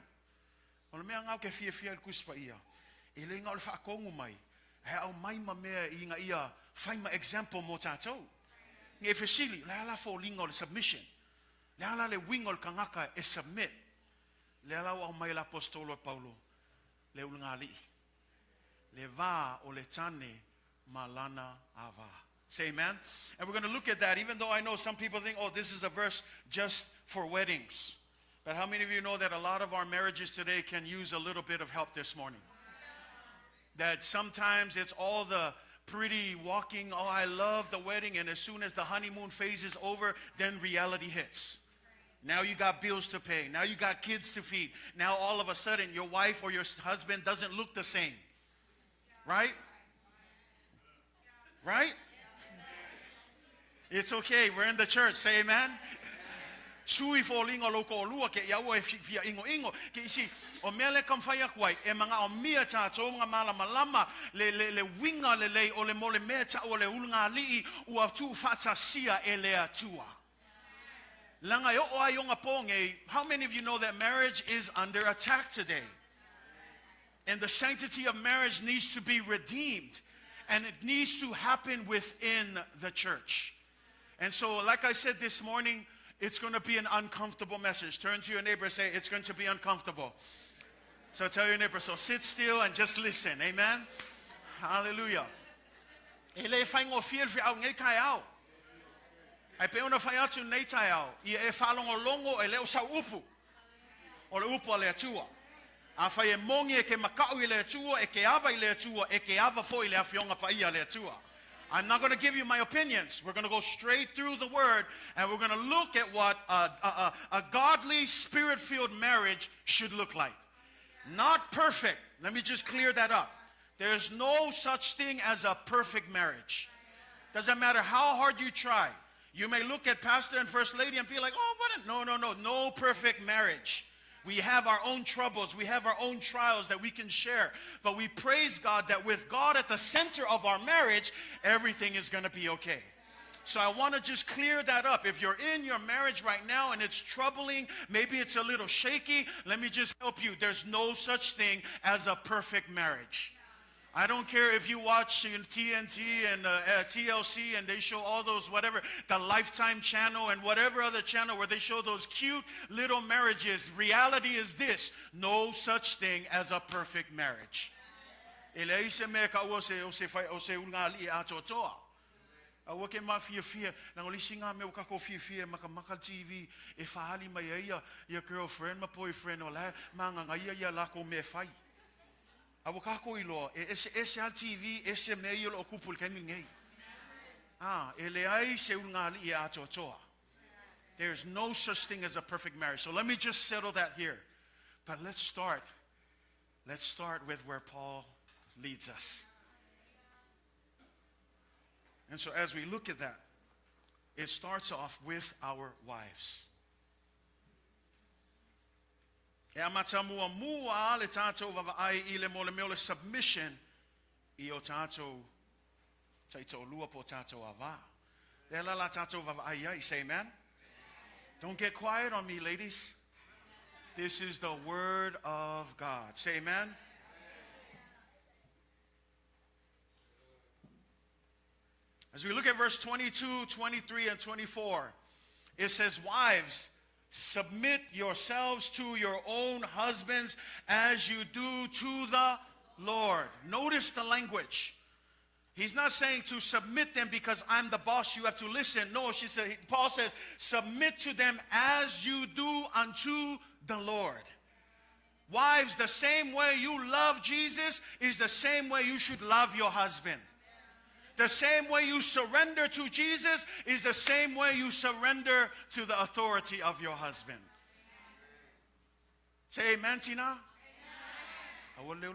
Ona mea ngau ke fia kuspa ia. Ele ngau le fa kongu mai. He au mai ma mea inga ia faima example mo tatou. Nge fesili la la fo lingo le submission. La la le wingo le kangaka e submit. Le la au mai l'apostolo Paulo. Le ulngali. Leva o letane malana ava. Say amen. And we're going to look at that, even though I know some people think, oh, this is a verse just for weddings. But how many of you know that a lot of our marriages today can use a little bit of help this morning? That sometimes it's all the pretty walking, oh, I love the wedding, and as soon as the honeymoon phase is over, then reality hits. Now you got bills to pay. Now you got kids to feed. Now all of a sudden your wife or your husband doesn't look the same. Right? Right? It's okay. We're in the church. Say amen. Sui fōlinga loko o lua ke iaua e fia ingo. Ke isi, o mea le kamwhaia kuai, e mga o mia tātou ngā malama le winga le lei o le mole mea ta o le ulunga alii ua tu whatasia e le atua. Langa yo o ayonga ponge, how many of you know that marriage is under attack today? And the sanctity of marriage needs to be redeemed. And it needs to happen within the church. And so, like I said this morning, it's going to be an uncomfortable message. Turn to your neighbor and say, it's going to be uncomfortable. So tell your neighbor, so sit still and just listen. Amen? Hallelujah. Ele e whaingo fiel fi au ngai kai au. Ai pe ona whai atu nei tai au. Ia e whalongo longo e leo sau upu. O le upu a le atua. A whai e mongi e ke makau i le atua, e ke awa i le atua, e ke awa fo i le awhionga pa ia le atua. I'm not going to give you my opinions. We're going to go straight through the word and we're going to look at what a godly, spirit-filled marriage should look like. Not perfect. Let me just clear that up. There's no such thing as a perfect marriage. Doesn't matter how hard you try. You may look at Pastor and First Lady and be like, oh, what? No perfect marriage. We have our own troubles. We have our own trials that we can share. But we praise God that with God at the center of our marriage, everything is going to be okay. So I want to just clear that up. If you're in your marriage right now and it's troubling, maybe it's a little shaky, let me just help you. There's no such thing as a perfect marriage. I don't care if you watch TNT and TLC and they show all those whatever, the Lifetime channel and whatever other channel where they show those cute little marriages. Reality is this, no such thing as a perfect marriage. Awa ke mafia na olisinga me ukako fia maka TV e fahali mai ia girlfriend ma boyfriend ola manga ia lako me fai. Awa kako ilo ese al TV ese me yo lo kupul kan ngei. Ele ai se ungali ia atotoa. There's no such thing as a perfect marriage. So let me just settle that here. But let's start with where Paul leads us. And so as we look at that, it starts off with our wives. E amatamua mua le tātou wawai I le mole meo le submission I o tātou taito lua po tātou ava. E la la tātou wawai ai, say amen? Don't get quiet on me, ladies. This is the word of God. Say amen? As we look at verse 22, 23, and 24, it says, wives, submit yourselves to your own husbands as you do to the Lord. Notice the language. He's not saying to submit them because I'm the boss, you have to listen. No, Paul says, submit to them as you do unto the Lord. Wives, the same way you love Jesus is the same way you should love your husband. The same way you surrender to Jesus is the same way you surrender to the authority of your husband. Say amen, Tina? Amen.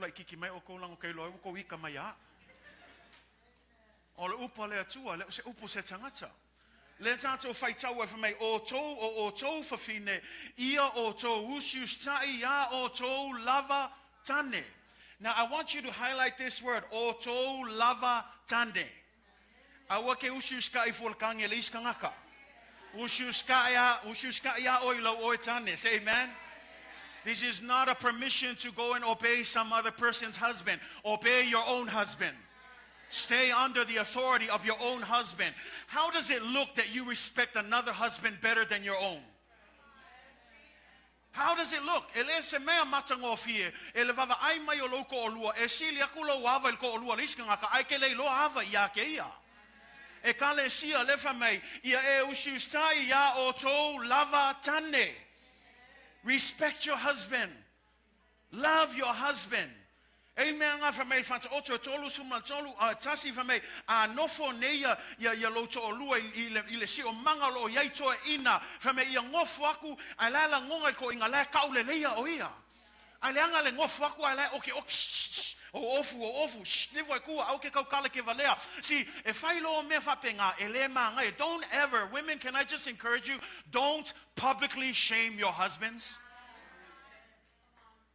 Le upa le atua, le se upo se tangata. Le tātou whaitaua for me, o tō whawhine, ia o tō usius tai, ia o tō lava tane. Now I want you to highlight this word, o tō lava tane. Awa ke usius ka I fulkange le iskangaka. Usius ka ia oilo o tane. Say amen. This is not a permission to go and obey some other person's husband. Obey your own husband. Stay under the authority of your own husband. How does it look that you respect another husband better than your own? How does it look? Ele se mea matango fie. Ele vava ai mai o loko o lua. E sili akulo wava il ko o lua. Liska ngaka ai ke lei loa ava ia ke ia. E kale sia lefa mai. Ia e usiustai ia o tō lava tane. Respect your husband. Love your husband. Amen. Nga fa mai fanta oto tolu suma tolu tasi fa mai a nofo nei ya lo to lua I le si o manga lo yai to ina fa mai ia ngofu aku ala ngonga ko inga la kaule leia o ia. Ale anga le ngofu aku ala okay O ofu, livo e kua, au ke kau kala ke valea. See, if I lo me whapenga, ele ngai, don't ever, women, can I just encourage you, don't publicly shame your husbands.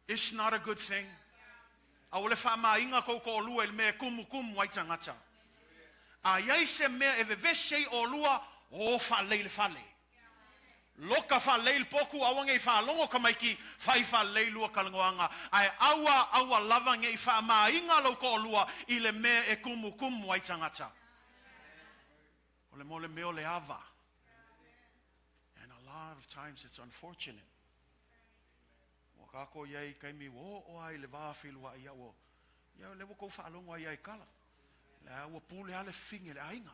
It's not a good thing. A ole wha inga kou ko lua il me kumu wai tangata. A iai se mea e vevese o lua, o wha leile whale. Loka wha leil poku awange I wha longo kamaiki, whai wha leilua kalangoanga. Ai awa lava nge I wha inga lo ko lua, I le mea e kumu wai tangata. Ole mole meo le ava. And a lot of times it's unfortunate. Kako yai kaimi wo o ai le va filua ia wo. Ia le ko fa longo ai kala. La wo pule ale finge le ainga.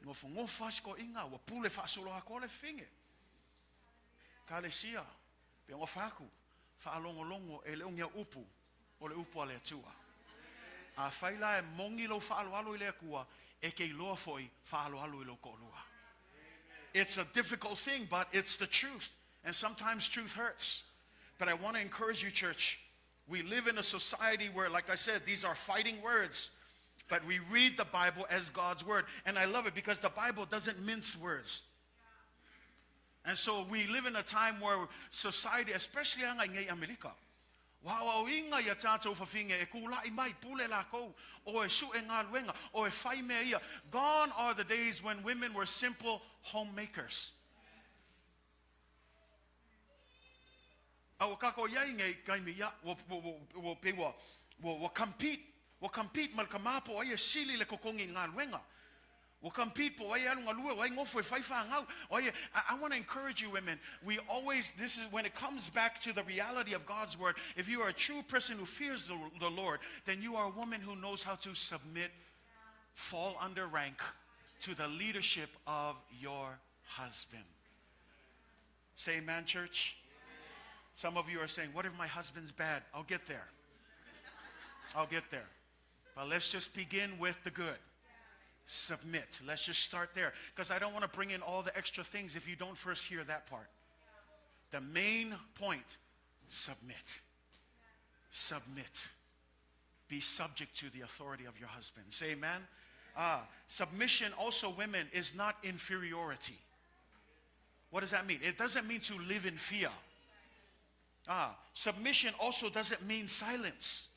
Ngo fas ko inga wo pule fa solo ha ko le finge. Kale sia. Pe ngo faku. Fa longo e le ungia upu. O le upu ale tua. A faila e mongi lo fa alo ile kua e ke loa foi fa alo ile ko lua. It's a difficult thing, but it's the truth. And sometimes truth hurts. But I want to encourage you, church. We live in a society where, like I said, these are fighting words. But we read the Bible as God's word. And I love it because the Bible doesn't mince words. And so we live in a time where society, especially in America, wow, inga ya tato fafinge e kula I mai pule la ko o e su e ngā luenga o e fai mea ia. Gone are the days when women were simple homemakers. Au kako yai ngai kaimi ya wo compete mal kamapo ai sili le kokongi ngā luenga. Wo compete po ai alunga lue ai ngofo e faifa ngau. I want to encourage you women. We always, this is when it comes back to the reality of God's word. If you are a true person who fears the Lord, then you are a woman who knows how to submit, fall under rank to the leadership of your husband. Say amen, church. Some of you are saying, what if my husband's bad? I'll get there. But let's just begin with the good. Submit. Let's just start there. Because I don't want to bring in all the extra things if you don't first hear that part. The main point, submit. Submit. Be subject to the authority of your husband. Say amen. Submission also, women, is not inferiority. What does that mean? It doesn't mean to live in fear. Submission also doesn't mean silence.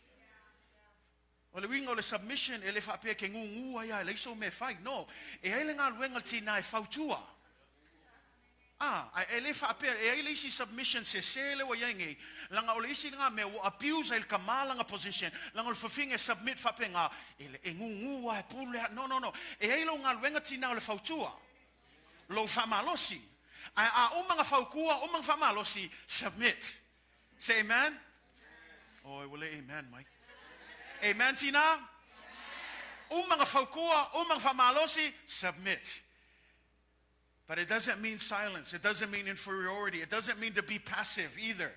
Ole wingo le submission ele fa pe ke ngu ai le so me fai no e ele nga luenga tina e fautua ele fa pe ele si submission se sele wa yangi langa ole si nga me abuse el kamala nga position langa ole fafinga submit fa pe nga ele ngu ai pule no e ele nga luenga tina ole fautua lo famalosi o mga faukua o mga famalosi submit. Say amen. Oh, well, amen, Mike. Amen, Tina? Mga faukua, mga famalosi, submit. But it doesn't mean silence. It doesn't mean inferiority. It doesn't mean to be passive either.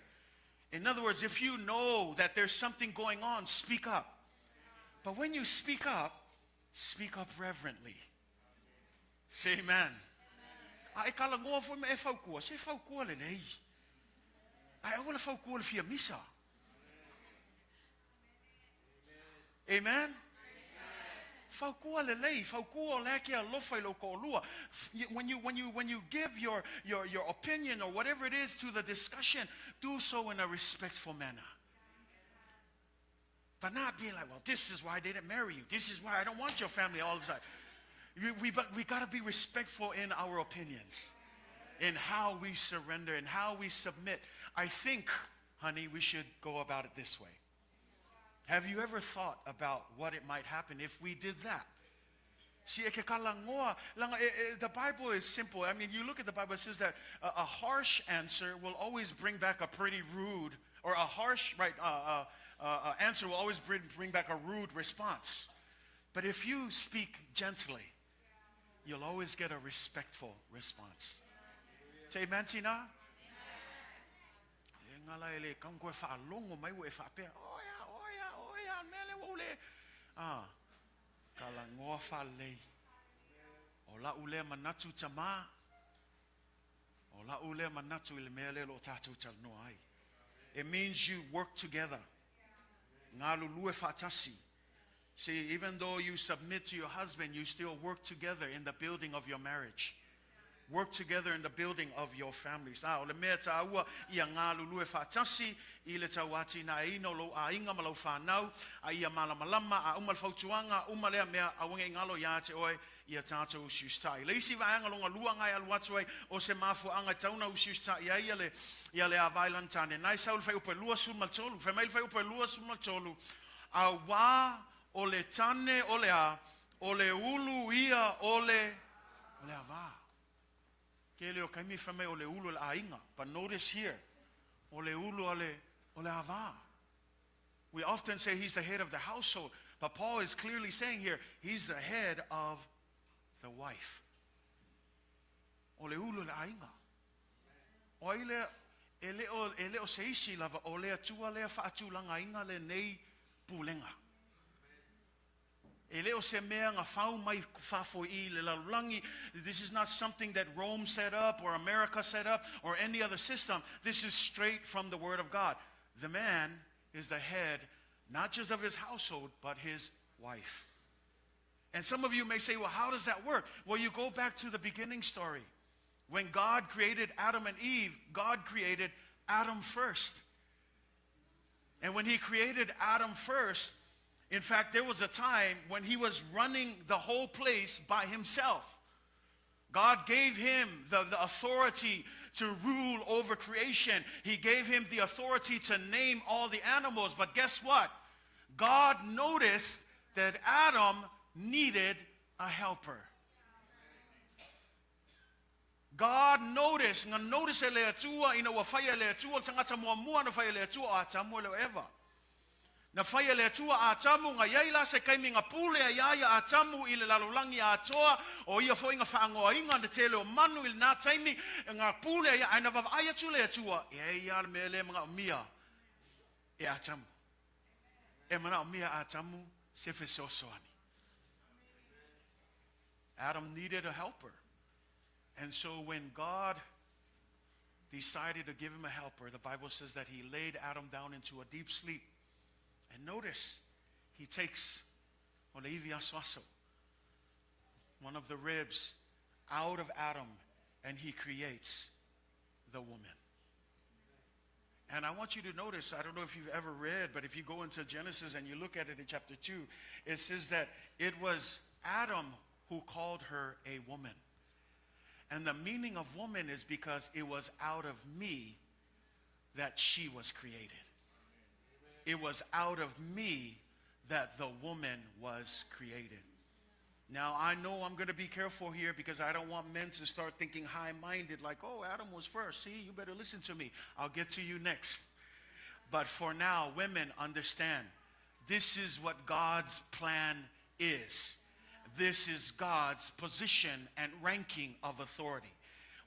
In other words, if you know that there's something going on, speak up. But when you speak up reverently. Say amen. Ai kala ngoa fo me e faukua, se faukua le nei. Ai ola faukua le fia misa. Amen. Faukua le lei, faukua le ke alofa lo ko lua. When you give your opinion or whatever it is to the discussion, do so in a respectful manner. But not being like, well, this is why I didn't marry you. This is why I don't want your family all the time. We got to be respectful in our opinions, in how we surrender, and how we submit. I think, honey, we should go about it this way. Have you ever thought about what it might happen if we did that? The Bible is simple. I mean, you look at the Bible, it says that a harsh answer will always bring back a pretty rude, or a harsh answer will always bring back a rude response. But if you speak gently, you'll always get a respectful response. Say amen, Tina? Kalangoa fale. Ola ule manatu tama. Ola ule manatu il mele lo tatu talnoai. It means you work together. Ngā lulue whaatasi. See, even though you submit to your husband, you still work together in the building of your marriage. Work together in the building of your families. O le mea ta ua ia ngā lulue whaatasi, I le tauati na ino lo a inga malau whanau, a ia malamalama, a umal fautuanga, umalea mea awange ngalo ia te oe, ia tātou usiustai. Leisi vaanga longa lua ngai aluatue o se mafu anga tauna usiustai ia le availan tane. Nai saul fai upe lua sul maltolu, fai mail fai upe lua sul maltolu, a wā o le tane o le a, o le ulu ia o le ava. Kele o kaimi whamei o le ulu le ainga. But notice here, o le ulu o le ava. We often say he's the head of the household, but Paul is clearly saying here, he's the head of the wife. O le ulu le ainga. O ele o seisi lava o le atua le whaatulanga inga le nei pulenga. Ele o se mea ngā whau mai whafo I le lalulangi. This is not something that Rome set up or America set up or any other system. This is straight from the Word of God. The man is the head, not just of his household, but his wife. And some of you may say, well, how does that work? Well, you go back to the beginning story. When God created Adam and Eve, God created Adam first. And when he created Adam first, in fact, there was a time when he was running the whole place by himself. God gave him the authority to rule over creation. He gave him the authority to name all the animals. But guess what? God noticed that Adam needed a helper. God noticed, nga notice le atua ina wa faya le atua tangata mua na faya le atua atamu le eva. Na faya le atua atamu nga yaila se kaimi nga pule a yaya atamu I le lalulangi atoa o ia fo inga whaangoa inga na tele o manu ili nā taimi nga pule a yaya aina wawa aya tu le atua ia me le mga umia e atamu. E mana umia atamu se fesosoani. Adam needed a helper. And so when God decided to give him a helper, the Bible says that he laid Adam down into a deep sleep. And notice, he takes one of the ribs out of Adam, and he creates the woman. And I want you to notice, I don't know if you've ever read, but if you go into Genesis and you look at it in chapter 2, it says that it was Adam who called her a woman. And the meaning of woman is because it was out of me that she was created. It was out of me that the woman was created. Now, I know I'm going to be careful here because I don't want men to start thinking high-minded like, oh, Adam was first. See, you better listen to me. I'll get to you next. But for now, women, understand, this is what God's plan is. This is God's position and ranking of authority.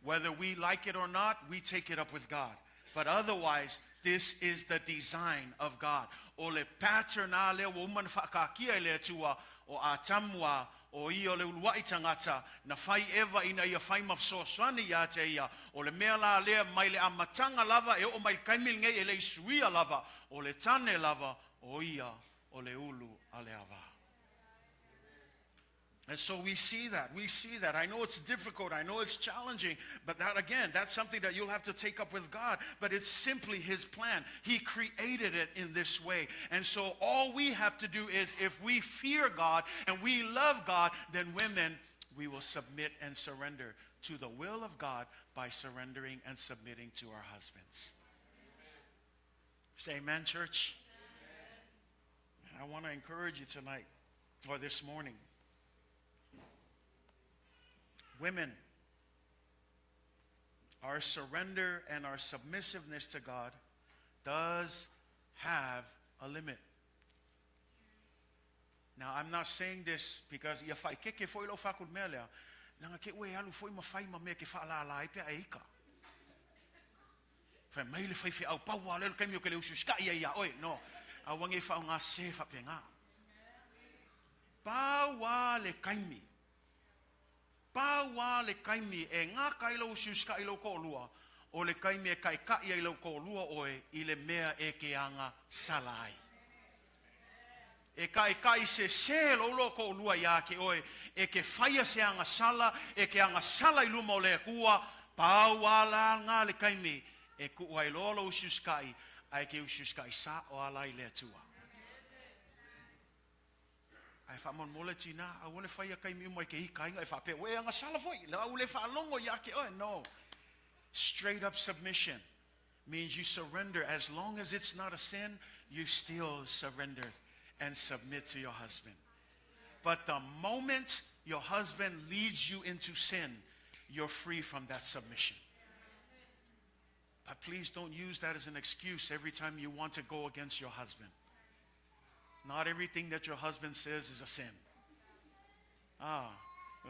Whether we like it or not, we take it up with God. But otherwise, this is the design of God. O le paternale woman whakakia le tua o a tamua o I o le uluai tangata na whai ewa ina ia whai mafsoswani ia te ia o le mea la lea mai le amatanga lava e o mai kaimil ngei e le suia lava o le tane lava o ia o le ulu a le ava. And so we see that. I know it's difficult. I know it's challenging. But that, again, that's something that you'll have to take up with God. But it's simply his plan. He created it in this way. And so all we have to do is, if we fear God and we love God, then women, we will submit and surrender to the will of God by surrendering and submitting to our husbands. Say amen, church. Amen. I want to encourage you tonight, or this morning. Women, our surrender and our submissiveness to God does have a limit. Now, I'm not saying this because if I keke foi lo fakul melea, nanga ke we alu foi mafai ma me ke fa la la pe aika. Fa mai le fai fi au pau ale ke mi ke le ususka ia oi no. A wange fa nga se fa penga. Pa le kaimi. Pawa le kaimi e ngā kailo ususka ilo ko lua o le kaimi e kai ka ia ilo ko lua oe I le mea e ke anga salai. E kai se lo ko lua ia ke oe, e ke whaia se anga sala, e ke anga sala I luma o le kua, pau ala ngā le kaimi, e ku ai lolo ususkai, ai ke ususkai sa o ala I le tua. Ai whamon mole tina, a wole whaia kaimi umai ke hika inga, e whape, we anga sala foi, le au le whaalongo ia ke oe, no. Straight up submission means you surrender. As long as it's not a sin, you still surrender and submit to your husband. But the moment your husband leads you into sin, you're free from that submission. But please don't use that as an excuse every time you want to go against your husband. Not everything that your husband says is a sin.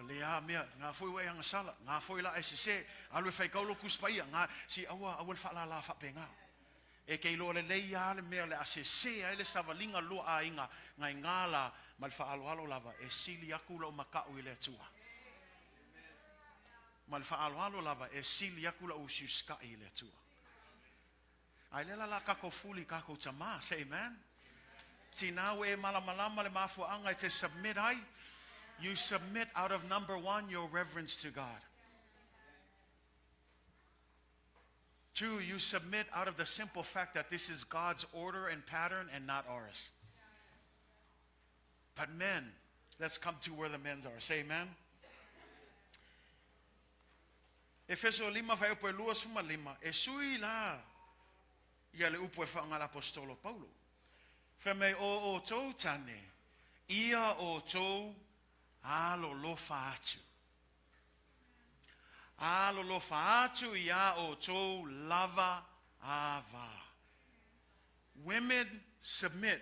Lea mea, ngā fwoi wai anga sala, ngā fwoi la ese se, alwe whai kaulo kuspaia, ngā si awa awal whala la whape ngā. E kei lo le leia le mea le ase se, ai le savalinga loa a inga, ngai ngā la, mal whaalo alo lava, e sili aku lau makau I le atua. Mal whaalo alo lava, e sili aku lau usiuska I le atua. Ai le la kako fuli kako tama, say amen. Tina we malamalama le mafua anga I te submit ai. You submit out of number one, your reverence to God. Two, you submit out of the simple fact that this is God's order and pattern and not ours. But men, let's come to where the men are. Say amen. Efeso 5 vai upo e 2:5. E sui la ia le upo e whaanga l'apostolo Paulo. Feme o tau tane, ia o tau alo lofa atu. Alo lofa atu ia o tau lava ava. Women submit,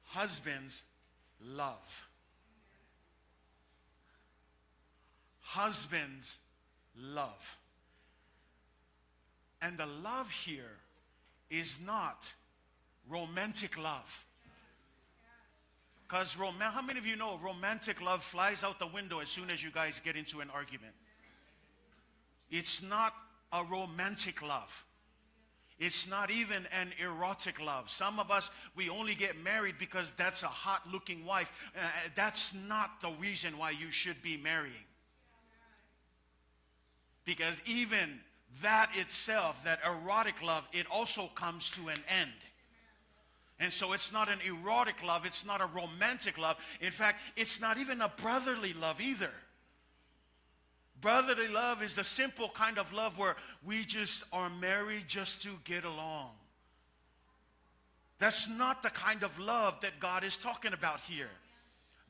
husbands love. Husbands love. And the love here is not romantic love. Because how many of you know romantic love flies out the window as soon as you guys get into an argument? It's not a romantic love. It's not even an erotic love. Some of us, we only get married because that's a hot-looking wife. That's not the reason why you should be marrying. Because even that itself, that erotic love, it also comes to an end. And so it's not an erotic love, it's not a romantic love. In fact, it's not even a brotherly love either. Brotherly love is the simple kind of love where we just are married just to get along. That's not the kind of love that God is talking about here.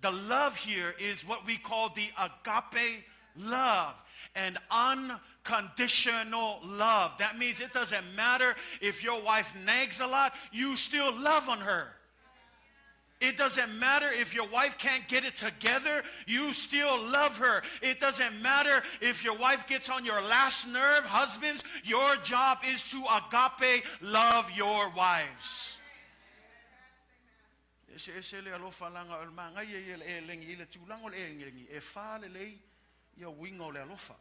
The love here is what we call the agape love, an unconditional love. That means it doesn't matter if your wife nags a lot, you still love on her. It doesn't matter if your wife can't get it together, you still love her. It doesn't matter if your wife gets on your last nerve. Husbands, your job is to agape love your wives. Ia wingo le alofa.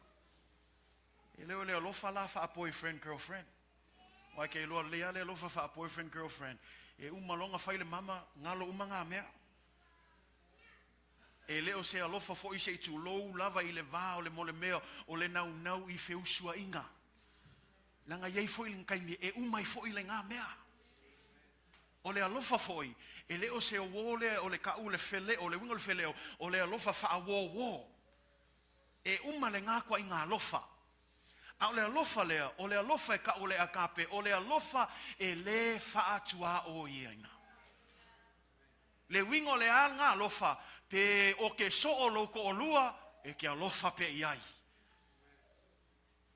E leo le alofa la fa boyfriend girlfriend. Wa ke lo le ale alofa fa boyfriend girlfriend. E umalonga fa ile mama ngalo umanga mea. E leo se alofa fo ise tu lo lava ile va o le mole mea o le nau I fe usua inga. Langa yei fo ile nkai e umai fo ile nga mea. O le alofa foi e leo se o wole o le ka u le fele o le wingo le fele o le alofa fa wo. E umale ngā kwa I ngā alofa. A o le alofa lea, o le alofa e ka o le akape, o le alofa e le whaatua o ienga. Le wingo le a ngā alofa, pe o ke so o loko o lua, e ke alofa pe iai.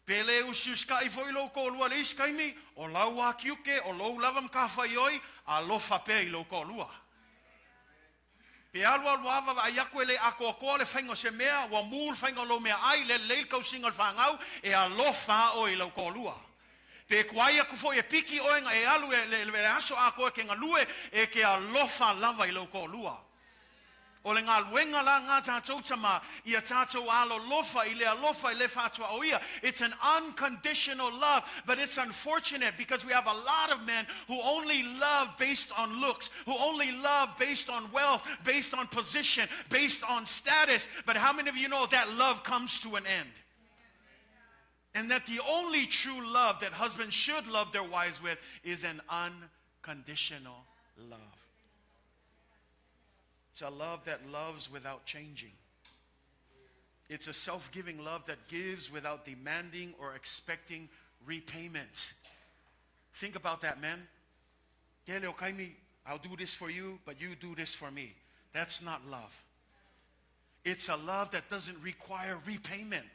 Pe le ususka I foi loko o lua le iskaimi, o lau a kiuke, o lau lavam ka whaioi, alofa pe I loko o lua. Pe alwa lwava va yaku ele ako le whaingo se mea wa mul whaingo lo mea ai le leil kau singal whangau e alofa o I lau kolua. Pe kuai aku fo e piki oenga e alu le aso ako ke ngalue e ke alofa lava I lau kolua. O le ngā luenga la ngā tātou tama, ia tātou alo lofa, I le whātua o ia. It's an unconditional love, but it's unfortunate because we have a lot of men who only love based on looks, who only love based on wealth, based on position, based on status. But how many of you know that love comes to an end? And that the only true love that husbands should love their wives with is an unconditional love. It's a love that loves without changing. It's a self-giving love that gives without demanding or expecting repayment. Think about that, man. I'll do this for you, but you do this for me. That's not love. It's a love that doesn't require repayment.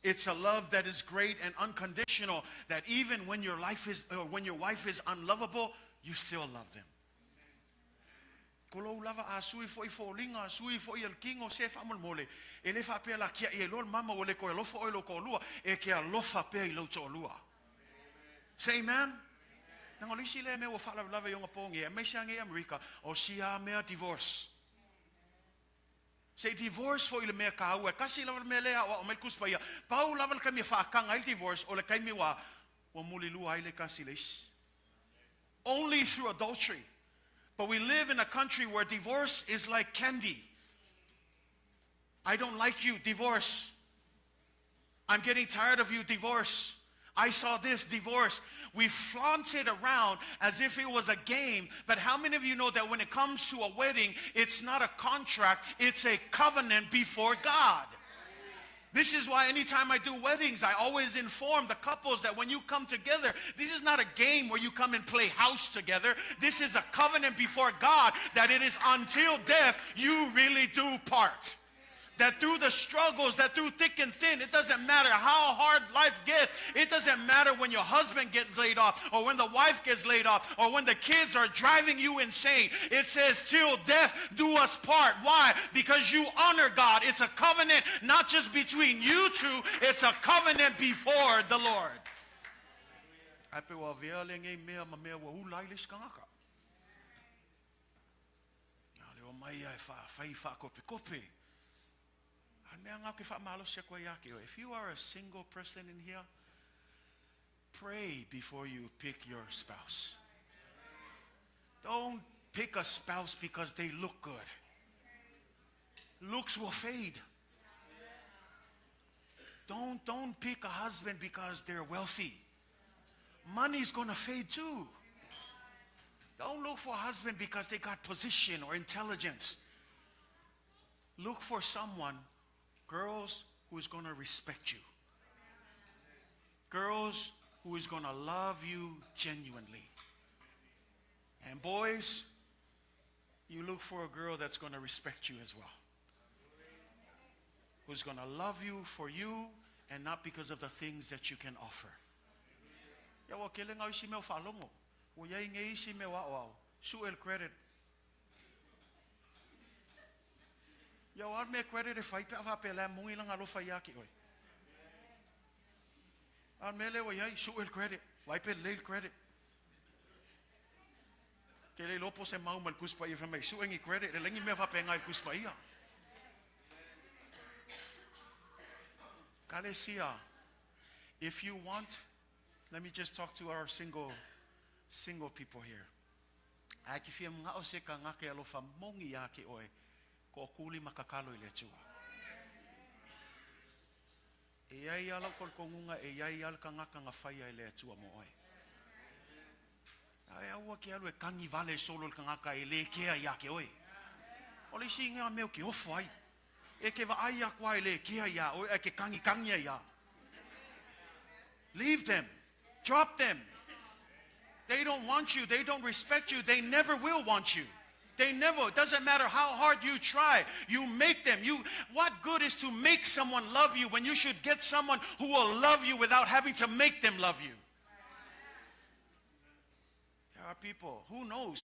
It's a love that is great and unconditional, that even when your wife is unlovable, you still love them. Kolo lava a sui foi fo linga sui foi el king o se famol mole ele fa pe la kia e lor mama o le ko lo fo lo ko lua e ke lo fa pe lo to lua. Say amen. Nang oli sile me o fa lava yo ngapong e me shange America o sia me divorce. Say divorce fo ile me ka u kasi lava me le o me kus pa ia pau lava ka me fa ka ngai divorce o le kai me wa o muli lua ile kasi les. Only through adultery. But we live in a country where divorce is like candy. I don't like you, divorce. I'm getting tired of you, divorce. I saw this, divorce. We flaunt it around as if it was a game. But how many of you know that when it comes to a wedding, it's not a contract, it's a covenant before God? This is why anytime I do weddings, I always inform the couples that when you come together, this is not a game where you come and play house together. This is a covenant before God that it is until death you really do part. That through the struggles, that through thick and thin, it doesn't matter how hard life gets. It doesn't matter when your husband gets laid off, or when the wife gets laid off, or when the kids are driving you insane. It says, till death do us part. Why? Because you honor God. It's a covenant not just between you two, it's a covenant before the Lord. If you are a single person in here, pray before you pick your spouse. Don't pick a spouse because they look good. Looks will fade. Don't pick a husband because they're wealthy. Money's gonna fade too. Don't look for a husband because they got position or intelligence. Look for someone, girls, who is going to respect you. Girls who is going to love you genuinely. And boys, you look for a girl that's going to respect you as well. Who's going to love you for you and not because of the things that you can offer. Credit. Yo, I'll make credit if I pay for la mungi lang alo fayaki oi. I'll mele wa yai suel credit. Why pay late credit? Kele lopo se mau mal kuspa if me suengi credit. Lengi me va pengai kuspa ia. Kalesia, if you want, let me just talk to our single people here. Aki fia mga ose ka ngake alo fa mongi yaki oi. Ko kuli makakalo ile chua. E ai ala kol kongunga e ai al kanga kanga faya ile chua mo oi. Ai awa ki alu e kangi vale solo kanga ka ile kea yake oi. Ole singa meu ki ofai. E ke va ai akwa ile kea ya oi e ke kangi ya. Leave them. Drop them. They don't want you. They don't respect you. They never will want you. They never, it doesn't matter how hard you try, you make them. What good is to make someone love you when you should get someone who will love you without having to make them love you? There are people, who knows?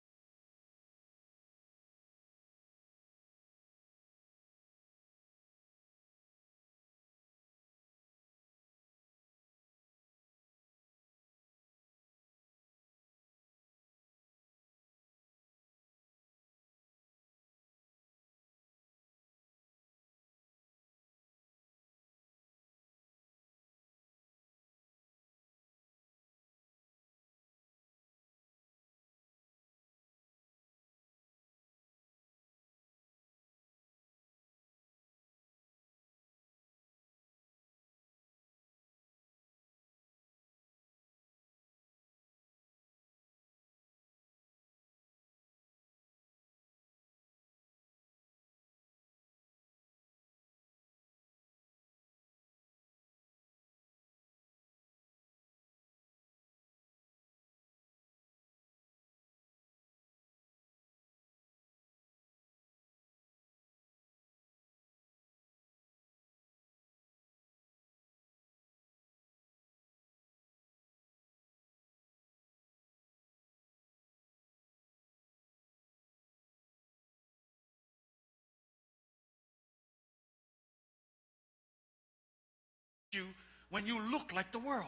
you when you look like the world.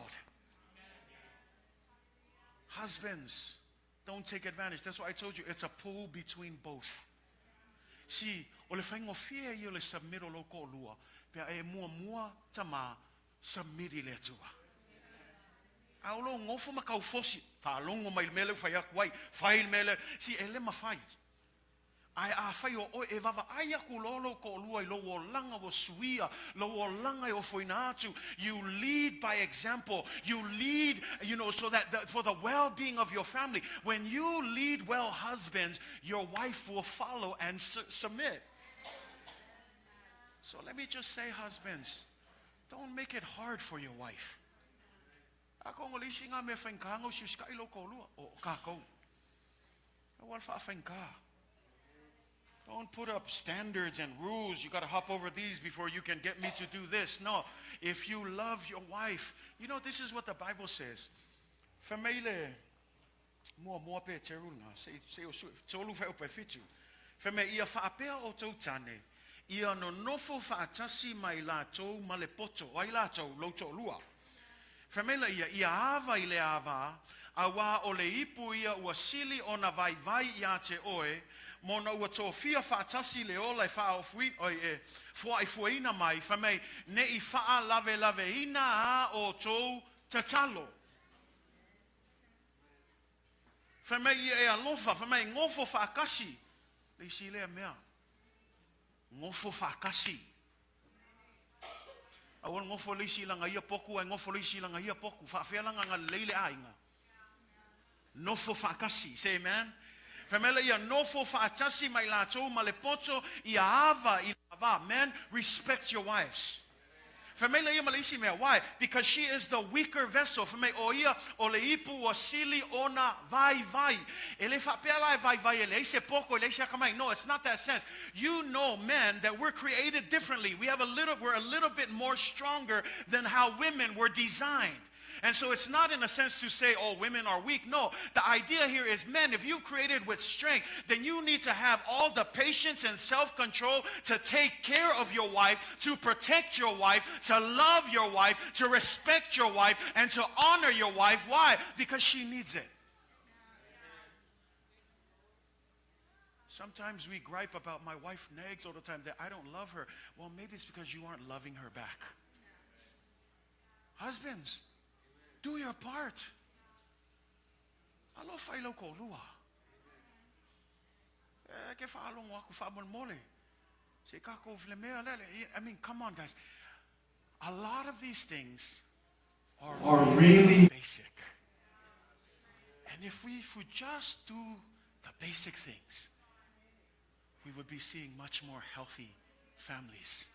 Husbands, don't take advantage. That's why I told you it's a pull between both. See, o le whaingo fia I o le submit o loko lua. Pea e mua tama submit I le atua. Aulo ngofo makau fosi. Whaalongo mai mele whai aku wai. Whai mele. Si ele mawhai. Ai a whai o e wawa. Ai aku lolo ko lua I lo o langa o suia. Lo o langa o whoina atu. You lead by example. You lead, so that for the well-being of your family. When you lead well, husbands, your wife will follow and submit. So let me just say, husbands, don't make it hard for your wife. Ako ngolisi nga me whainkango si skai lo ko lua. O kako. Wal wha whainka. Don't put up standards and rules. You got to hop over these before you can get me to do this. No. If you love your wife, this is what the Bible says. Famele mo pe teruna. Se o tolu fa pe fitu. Fame ia fa apea o tau tane. Ia no nofo fa atasi mai la tau malepoto. Ai la tau lo to lua. Famela ia ava I le ava, awa o le ipu ia ua sili o na vai ia te oe, mona ua tō fia whaatasi le ola I whaaifuina mai, famei ne I whaa lave ina a o tō tatalo. Famei ia e alofa, famei ngofo whaakasi, le isi lea mea, ngofo whaakasi. Awon ngofo leisi langa ia poku ai ngofo leisi langa ia poku fa langa nga leile ainga nofo fakasi say amen famela ia nofo fatasi mai lato malepoto ia ava I lava men respect your wives famela ia malisi me why because she is the weaker vessel famela o ia o le ipu o sili ona vai ele fa pela vai ele se poco ele se kamai no it's not that sense men that we're created differently we're a little bit more stronger than how women were designed. And so it's not in a sense to say, oh, women are weak. No, the idea here is, men, if you're created with strength, then you need to have all the patience and self-control to take care of your wife, to protect your wife, to love your wife, to respect your wife, and to honor your wife. Why? Because she needs it. Sometimes we gripe about my wife nags all the time that I don't love her. Well, maybe it's because you aren't loving her back. Husbands, do your part. Alo failo ko lua. Ke faalo mo aku fa mon mole. Se kako flemea lele. I mean, come on, guys. A lot of these things are really basic. And if we would just do the basic things, we would be seeing much more healthy families,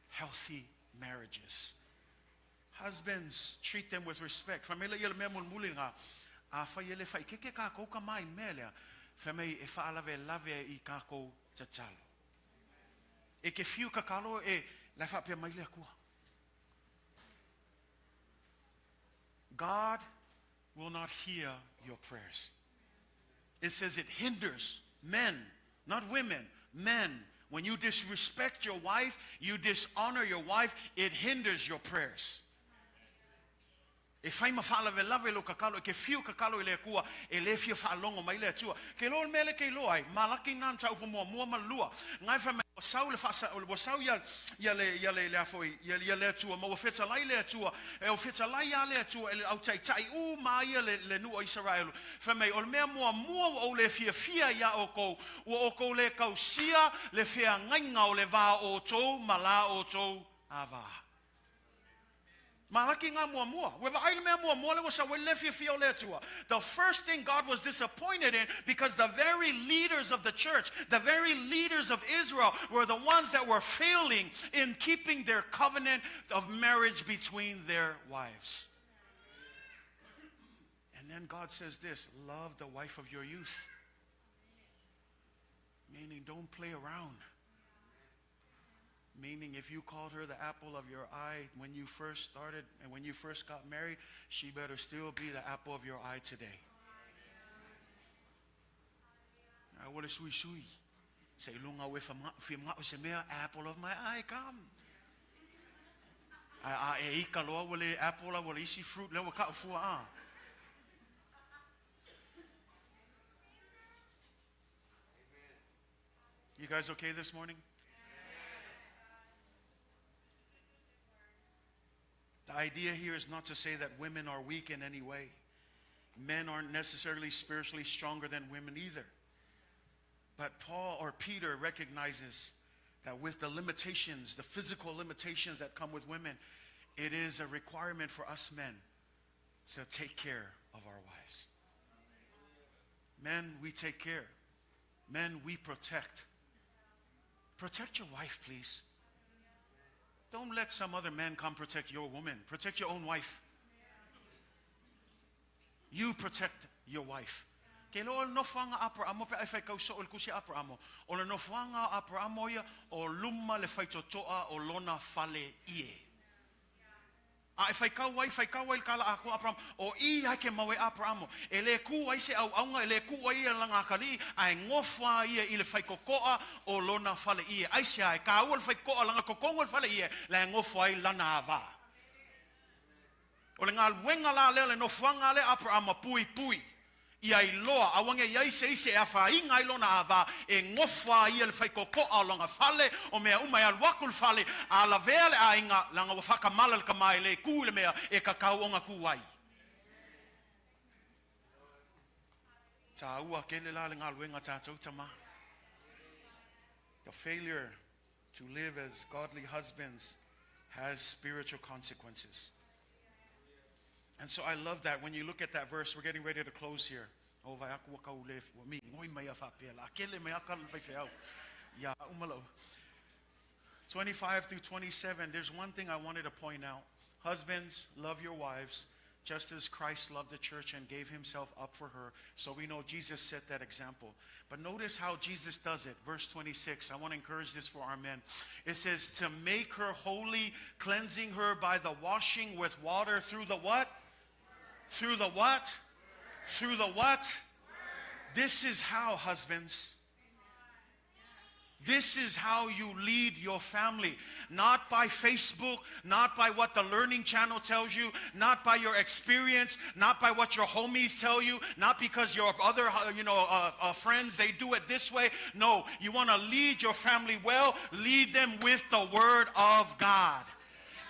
healthy marriages. Husbands, treat them with respect. Famela yele me mon mulinga a fa yele fa ke ka ko ka mai mele famei e fa lave I ka ko tachalo e ke fiu ka kalo e la fa pe mai le ku. God will not hear your prayers. It says it hinders men, not women, men. When you disrespect your wife, you dishonor your wife, it hinders your prayers. E fai mafala ve lave lo kakalo ke fiu kakalo ile kua e le fia fa longo mai le tua ke lo mele ke lo ai malaki nan tau po mo malua ngai fa me sau le fa sau ya le foi ya le tua mo fetsa lai le tua e o fetsa lai ya le tua e au tai u mai le nu Israel fa me o me mo o le fia ya o ko le kausia le fia ngai o le va o tou mala o tou ava. The first thing God was disappointed in, because the very leaders of the church, the very leaders of Israel, were the ones that were failing in keeping their covenant of marriage between their wives. And then God says this, love the wife of your youth. Meaning, don't play around. Meaning, if you called her the apple of your eye when you first started and when you first got married, she better still be the apple of your eye today. What is sui? Say lunga with a apple of my eye, come. e ika loa wale apple wale isi fruit lewa ka fua a. You guys okay this morning? The idea here is not to say that women are weak in any way. Men aren't necessarily spiritually stronger than women either. But Peter recognizes that with the limitations, the physical limitations that come with women, it is a requirement for us men to take care of our wives. Men, we take care. Men, we protect. Protect your wife, please. Don't let some other man come protect your woman. Protect your own wife. You protect your wife. Kaya lo no fanga apra amo pe ai kau so ku si apra amo. O no fanga apra amo ya o luma le fai toa o lona fale ie. A fai kau wai kala aku apra o I ai ke mawe apra amo. Ele ku ai se au aunga ele ku ai langa kali ai ngofa ia I le fai kokoa o lona fale ie. Ai se ai ka o le fai kokoa langa kokongo fale ie la ngofa ai lana ava. O le ngā wenga la le no fanga le apra amo pui. Ia I loa awange ia se a whainga I lona ava e ngofa ia le whaikoko a longa fale o mea umai al wakul fale a la vea le a inga langa whakamala le kamai le ku le mea e kakau o ngā kuai. Tā ua kele la le ngā luenga tātou tama. The failure to live as godly husbands has spiritual consequences. And so I love that when you look at that verse. We're getting ready to close here. 25 through 27, there's one thing I wanted to point out. Husbands, love your wives, just as Christ loved the church and gave himself up for her. So we know Jesus set that example. But notice how Jesus does it. Verse 26, I want to encourage this for our men. It says, to make her holy, cleansing her by the washing with water through the what? Through the what? Through the what? This is how, husbands. This is how you lead your family. Not by Facebook, not by what the Learning Channel tells you, not by your experience, not by what your homies tell you, not because your other friends, they do it this way. No, you want to lead your family well, lead them with the Word of God.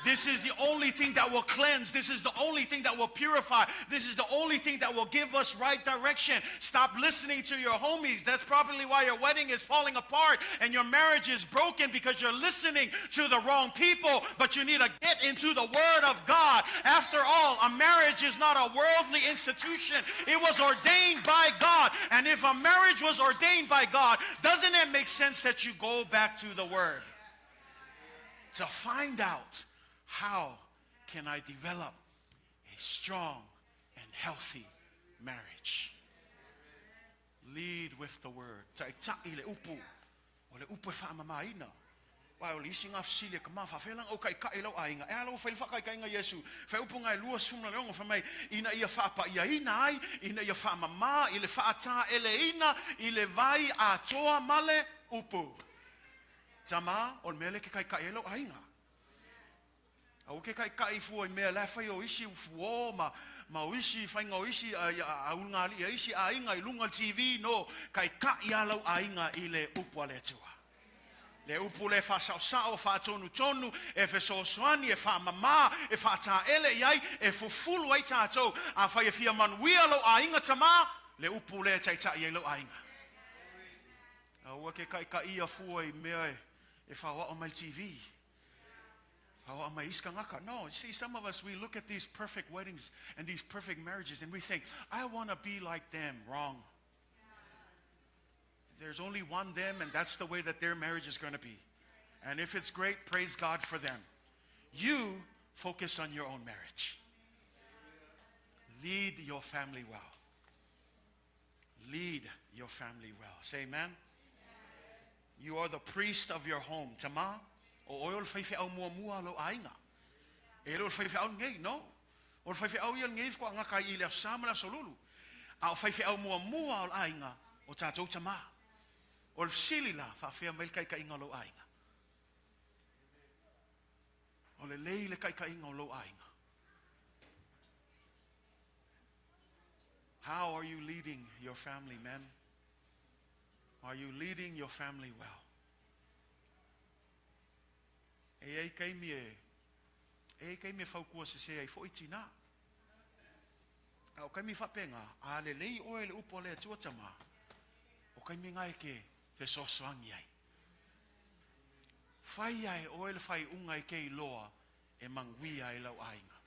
This is the only thing that will cleanse. This is the only thing that will purify. This is the only thing that will give us right direction. Stop listening to your homies. That's probably why your wedding is falling apart and your marriage is broken, because you're listening to the wrong people. But you need to get into the Word of God. After all, a marriage is not a worldly institution. It was ordained by God. And if a marriage was ordained by God, doesn't it make sense that you go back to the Word to find out, how can I develop a strong and healthy marriage? Lead with the Word. Wai o lisi ngā fsile ka mā whawhelang o kai kai lau ainga. E alo whai whakai kai ngā Yesu. Whai upu ngai lua sumna leonga whamai. Ina ia whaapa ia ina ai. Ina ia whaamama. I le whaata ele ina. I le vai a toa male upu. Tama o mele ke kai kai lau ainga. Au ke kai kai fua I mea la whai o isi fuo ma o isi whainga o isi a ungali a isi a inga I lunga TV no. Kai kai alau ainga I le upu ale tua. Le upu le fa sao fa tonu e fe soani e fa mama e fa ta ele iai e fufulu ai tatou a fa e fia manuia lo ainga tama le upu le taita I lo ainga. Au ke kai ia fu I mea e fa wa o mai TV. Fa wa mai iska ngaka. No, see, some of us, we look at these perfect weddings and these perfect marriages and we think, I want to be like them. Wrong. There's only one them, and that's the way that their marriage is going to be. And if it's great, praise God for them. You focus on your own marriage. Lead your family well. Lead your family well. Say amen. You are the priest of your home. Tama o oil feife au mua lo ainga. E lo feife au ngei no. O feife au ia ngei ko anga kai ile samana solulu. Au feife au mua o ainga o tatou tama. O sili la fa fia mel kai inga lo ainga. O le lei le kaikainga o lo ainga. How are you leading your family, men? Are you leading your family well? E kai me faukua se se ai fo itina. Au kai mi fapenga a le lei o le upo le tuatama. O kai mi ngai ke te sosoangi ai. Fai ai o le fai ungai ke loa e mangui ai lau ainga.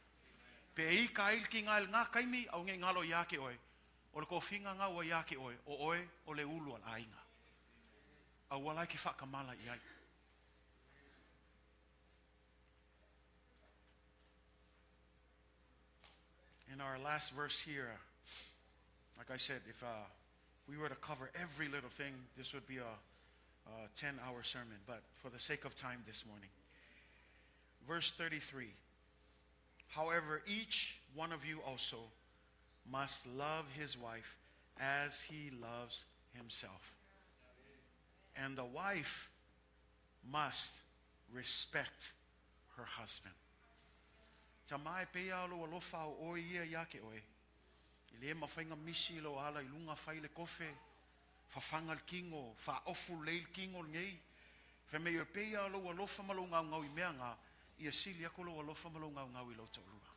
Pe i ka ilki ngai ngā kai mi au ngai ngalo yake oi. O le kofinga ngā ua yake oi. O oi o le ulu al ainga. Au walai ki whakamala i ai. In our last verse here, like I said, if we were to cover every little thing, this would be a 10-hour sermon. But for the sake of time this morning, verse 33. However, each one of you also must love his wife as he loves himself. And the wife must respect her husband. Tamai pe alo alofa o ia yake oe. Ile mawhainga misi lo ala ilunga whaile kofe. Whawhangal kingo, whaofu leil kingo ngei. Whamei o pe alo alofa malo ngau ngau I mea ngā. Ia sili ako lo alofa malo ngau ngau I lo taurua.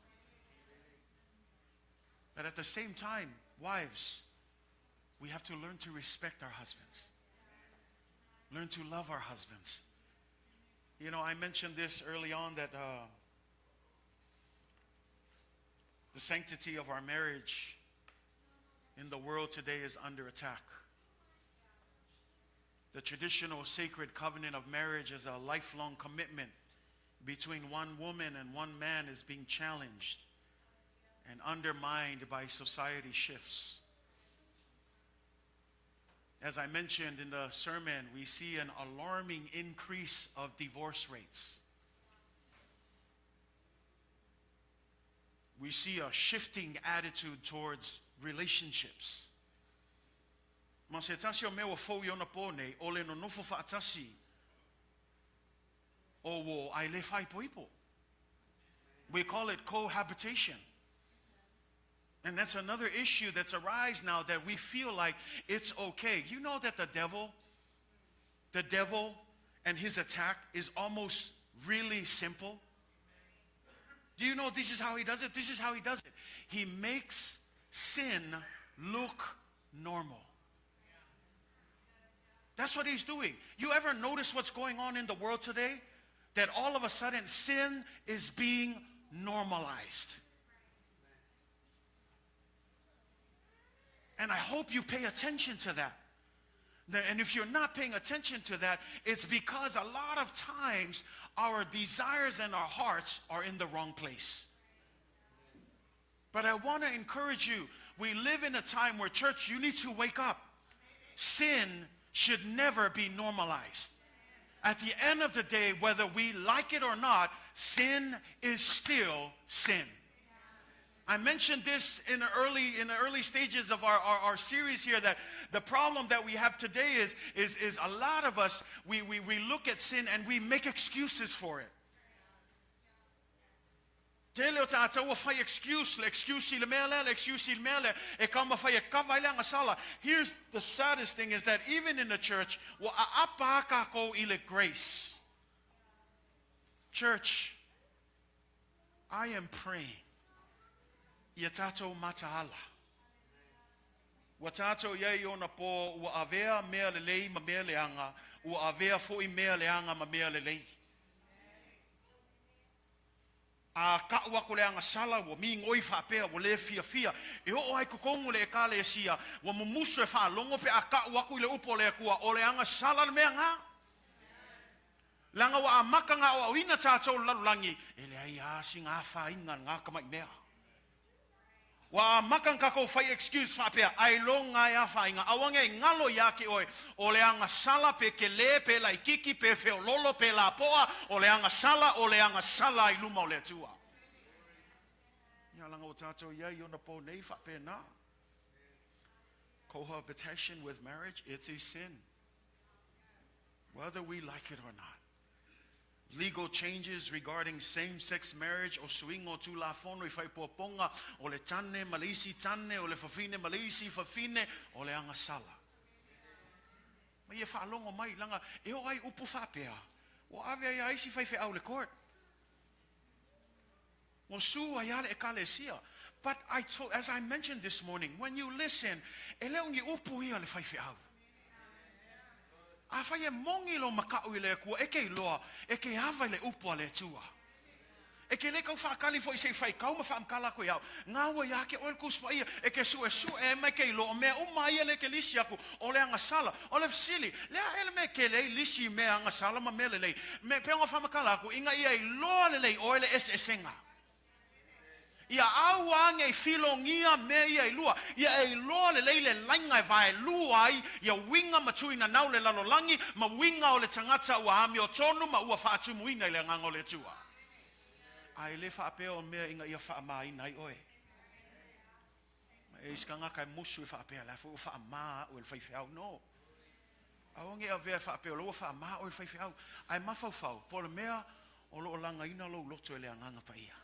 But at the same time, wives, we have to learn to respect our husbands. Learn to love our husbands. You know, I mentioned this early on that the sanctity of our marriage in the world today is under attack. The traditional sacred covenant of marriage as a lifelong commitment between one woman and one man is being challenged and undermined by society shifts. As I mentioned in the sermon, we see an alarming increase of divorce rates. We see a shifting attitude towards relationships. Ma se tasi o mea fau I ona pone, o le no nofo whaatasi o wo ai le whai poipo. We call it cohabitation. And that's another issue that's arise now that we feel like it's okay. You know that the devil and his attack is almost really simple. Do you know this is how he does it? This is how he does it. He makes sin look normal. That's what he's doing. You ever notice what's going on in the world today? That all of a sudden sin is being normalized. And I hope you pay attention to that. And if you're not paying attention to that, it's because a lot of times our desires and our hearts are in the wrong place. But I want to encourage you, we live in a time where, church, you need to wake up. Sin should never be normalized. At the end of the day, whether we like it or not, sin is still sin. I mentioned this in the early stages of our series here, that the problem that we have today is a lot of us, we look at sin and we make excuses for it. Here's the saddest thing is that even in the church, grace. Church, I am praying. Ia tātou mataala. Wa tātou iai ona po ua avea mea lelei ma mea leanga, ua avea fo'i mea leanga ma mea lelei. A kaua ko leanga sala, wa mi ngoi whapea, wa le fia fia. E o ai kukongu le ka le sia, wa mumusu e wha longo pe a kaua ko le upo le kua, o leanga sala le mea ngā. Langa wa amaka ngā o awina tātou lalulangi, e le ai aasi ngā whainga ngā kamai mea. Wa makan kako fai excuse whapea, ai longa ia whainga, awange ngalo yake oe, o leanga sala pe ke le pe lai kiki pe feo lolo pe la poa, o leanga sala I luma o le tua. Ia langa o tātou iai ona po nei whapea na. Cohabitation with marriage, it's a sin. Whether we like it or not. legal changes regarding same-sex marriage, o suingo tu la fono I fai poponga, o le tane malisi tane, o le fafine malisi fafine, o le anga sala. Ma ia whaalongo mai langa, e o ai upu whapea. O ave ai isi fai au le court. O su ai ale e kalesia. But as I mentioned this morning, when you listen, e leongi upu ia le fai au. A fai e mongi lo makau I le kua, e kei loa, e kei hawa le upu a le tua. E ke le kau whaakali fo I se whai kau ma whaamkala ko iau. Ngā ua ia ke oel kuspa ia, e ke su e mai kei lo, o mea uma ia le ke lisi aku, o le anga sala, o le fsili, lea ele me ke lei lisi mea anga sala ma mele lei. Me peonga whaamkala aku, inga ia I loa le lei oele esenga. Ia au ange I filongia me ia I lua. Ia e loa le leile lainga vai lua ai. Ia winga matui na nau le lalolangi. Ma winga o le tangata ua ami o tonu. Ma ua whaatu muina I le ngango le tua. Ai le whaapea o mea inga ia whaamai nai oe. Ma e iskanga kai musu I whaapea. La fu whaamaa o le whaiwheau. No. Aonge a vea whaapea. Loa whaamaa o le whaiwheau. Ai mawhau. Po le mea o loo langa ina lo loto e le nganga pa ia.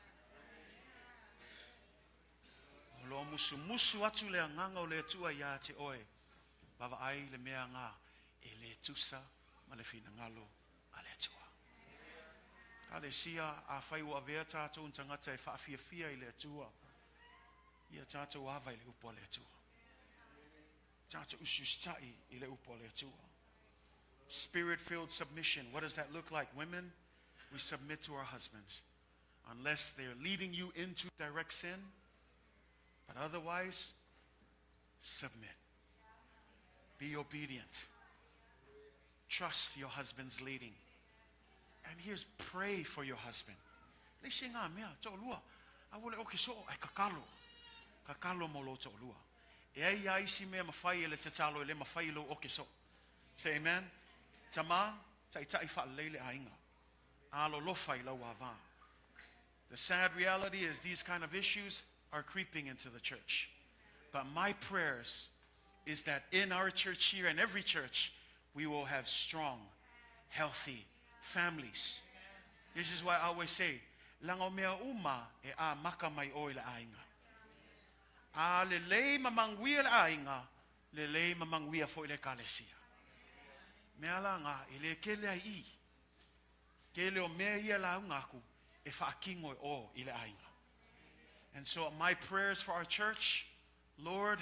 Lo musu atu le nganga o le tua ia te oe. Bava ai le mea ngā e le tusa ma le fina ngalo a le tua. Ka le sia a whai ua vea tātou tangata e whaafia I le tua. Ia tātou awa I le upo le tua. Tātou usustai I le upo le tua. Spirit-filled submission. What does that look like? Women, we submit to our husbands. Unless they're leading you into direct sin. But otherwise, submit. Be obedient. Trust your husband's leading. And here's pray for your husband. Lesi ngā mea, tō lua. A wole o ke so, ai kakalo. Kakalo mo lo tō lua. E ai aisi mea mawhai e le te talo e le mawhai lo o ke so. Say amen. Tama, tai wha leile a inga. Alo lofai lau a vā. The sad reality is these kind of issues are creeping into the church. But my prayers is that in our church here and every church, we will have strong, healthy families. This is why I always say, lango mea uma e a maka mai o le ainga. A le lei mamangwia le ainga, le lei mamangwia fo le kalesia. Mea langa, ele kele ai I. Kele o mea ia la ungaku, e whaakingo o I le ainga. And so my prayers for our church, Lord,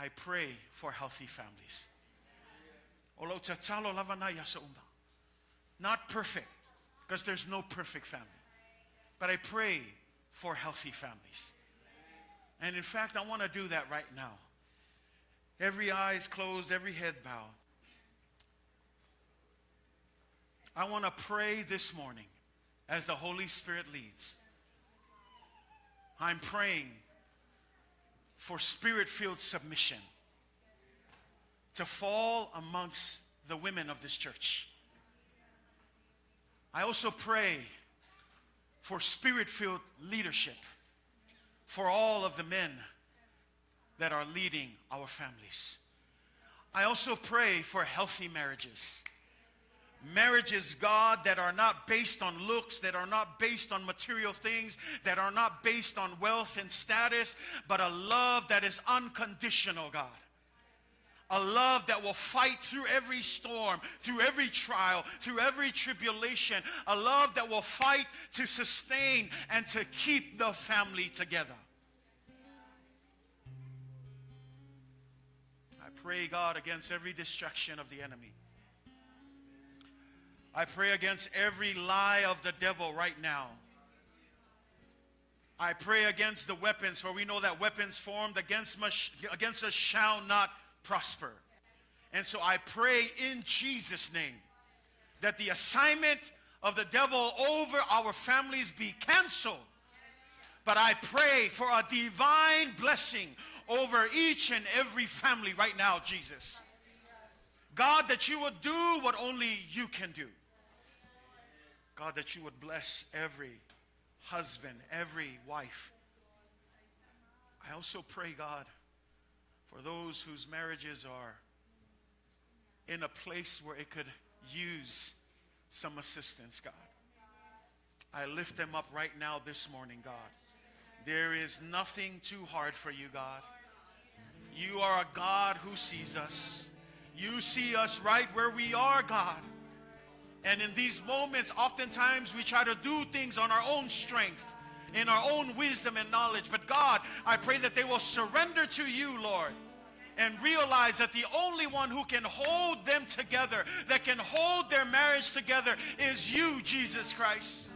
I pray for healthy families. Olo tatalo lavana yasa uma. Not perfect, because there's no perfect family. But I pray for healthy families. And in fact, I want to do that right now. Every eye is closed, every head bowed. I want to pray this morning as the Holy Spirit leads. I'm praying for spirit-filled submission to fall amongst the women of this church. I also pray for spirit-filled leadership for all of the men that are leading our families. I also pray for healthy marriages. Marriages, God, that are not based on looks, that are not based on material things, that are not based on wealth and status, but a love that is unconditional, God. A love that will fight through every storm, through every trial, through every tribulation. A love that will fight to sustain and to keep the family together. I pray, God, against every distraction of the enemy. I pray against every lie of the devil right now. I pray against the weapons, for we know that weapons formed against us shall not prosper. And so I pray in Jesus' name that the assignment of the devil over our families be canceled. But I pray for a divine blessing over each and every family right now, Jesus. God, that you would do what only you can do. God, that you would bless every husband, every wife. I also pray, God, for those whose marriages are in a place where it could use some assistance, God. I lift them up right now this morning, God. There is nothing too hard for you, God. You are a God who sees us. You see us right where we are, God. And in these moments, oftentimes we try to do things on our own strength, in our own wisdom and knowledge. But God, I pray that they will surrender to you, Lord, and realize that the only one who can hold them together, that can hold their marriage together, is you, Jesus Christ.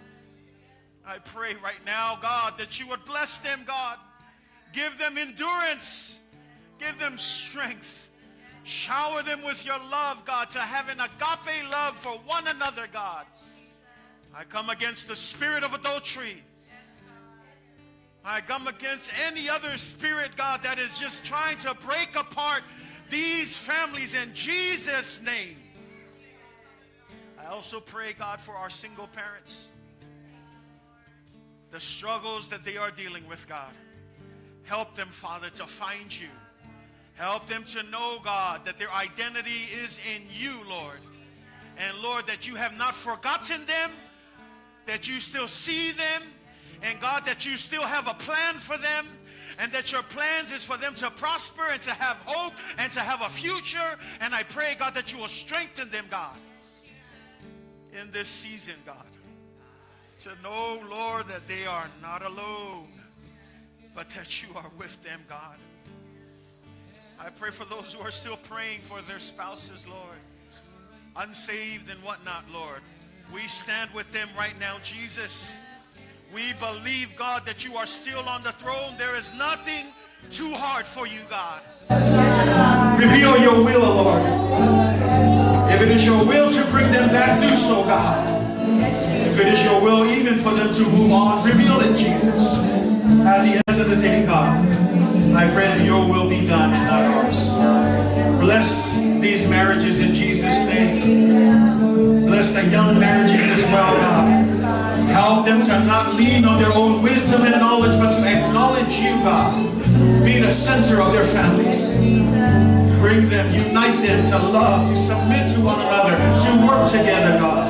I pray right now, God, that you would bless them, God. Give them endurance. Give them strength. Shower them with your love, God, to have an agape love for one another, God. I come against the spirit of adultery. I come against any other spirit, God, that is just trying to break apart these families in Jesus' name. I also pray, God, for our single parents. The struggles that they are dealing with, God. Help them, Father, to find you. Help them to know, God, that their identity is in you, Lord. And Lord, that you have not forgotten them, that you still see them, and God, that you still have a plan for them, and that your plans is for them to prosper and to have hope and to have a future. And I pray, God, that you will strengthen them, God, in this season, God, to know, Lord, that they are not alone, but that you are with them, God. I pray for those who are still praying for their spouses, Lord, unsaved and whatnot, Lord. We stand with them right now, Jesus. We believe, God, that you are still on the throne. There is nothing too hard for you, God. Reveal your will, Lord. If it is your will to bring them back, do so, God. If it is your will even for them to move on, reveal it, Jesus. At the end of the day, God, I pray that your will be done and not ours. Bless these marriages in Jesus' name. Bless the young marriages as well, God. Help them to not lean on their own wisdom and knowledge, but to acknowledge you, God. Be the center of their families. Bring them, unite them to love, to submit to one another, to work together, God.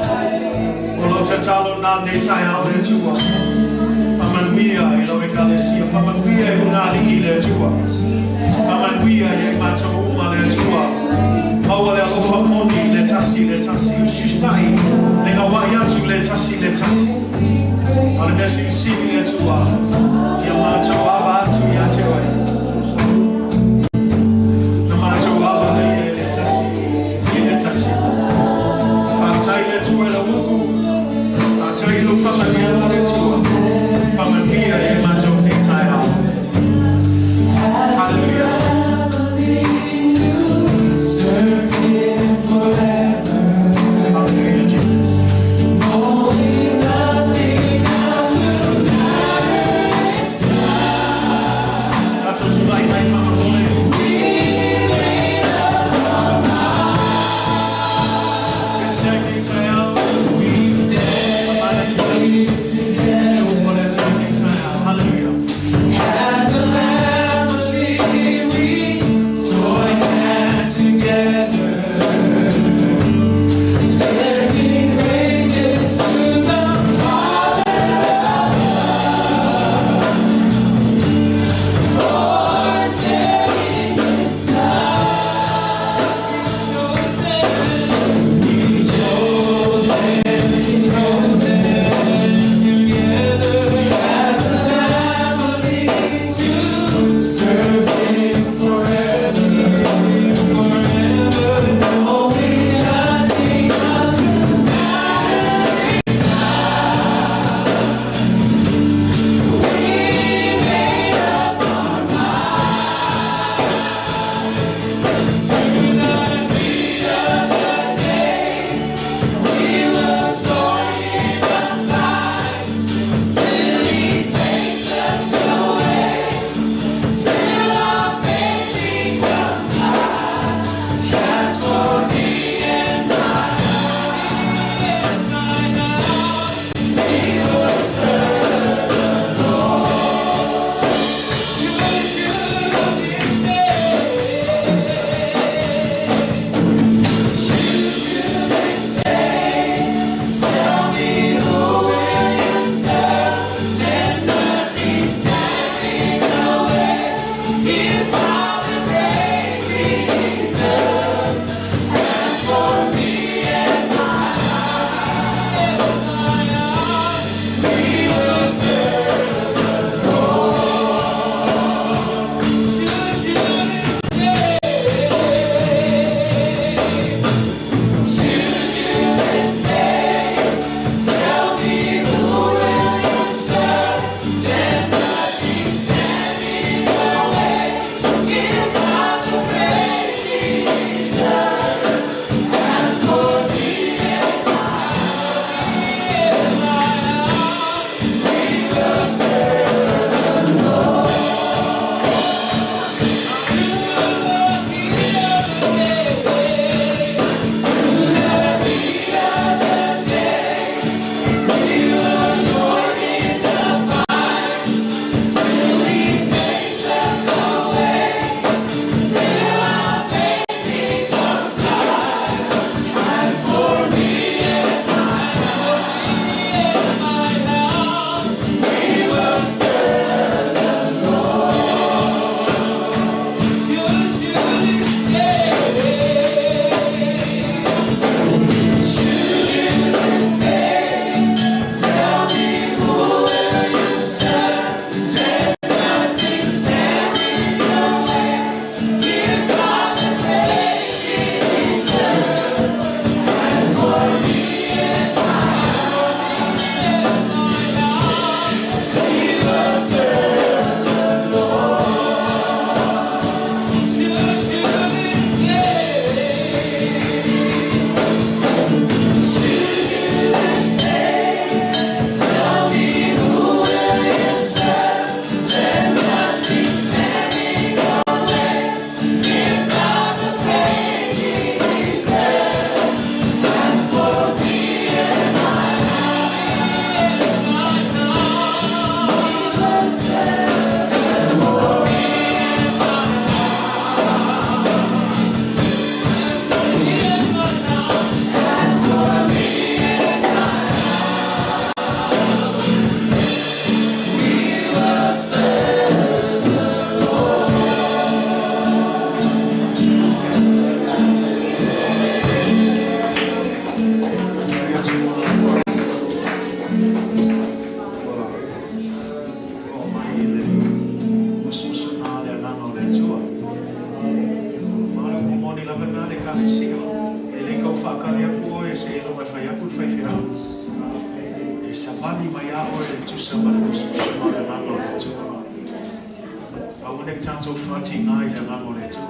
so fati ngai he ngangore tu.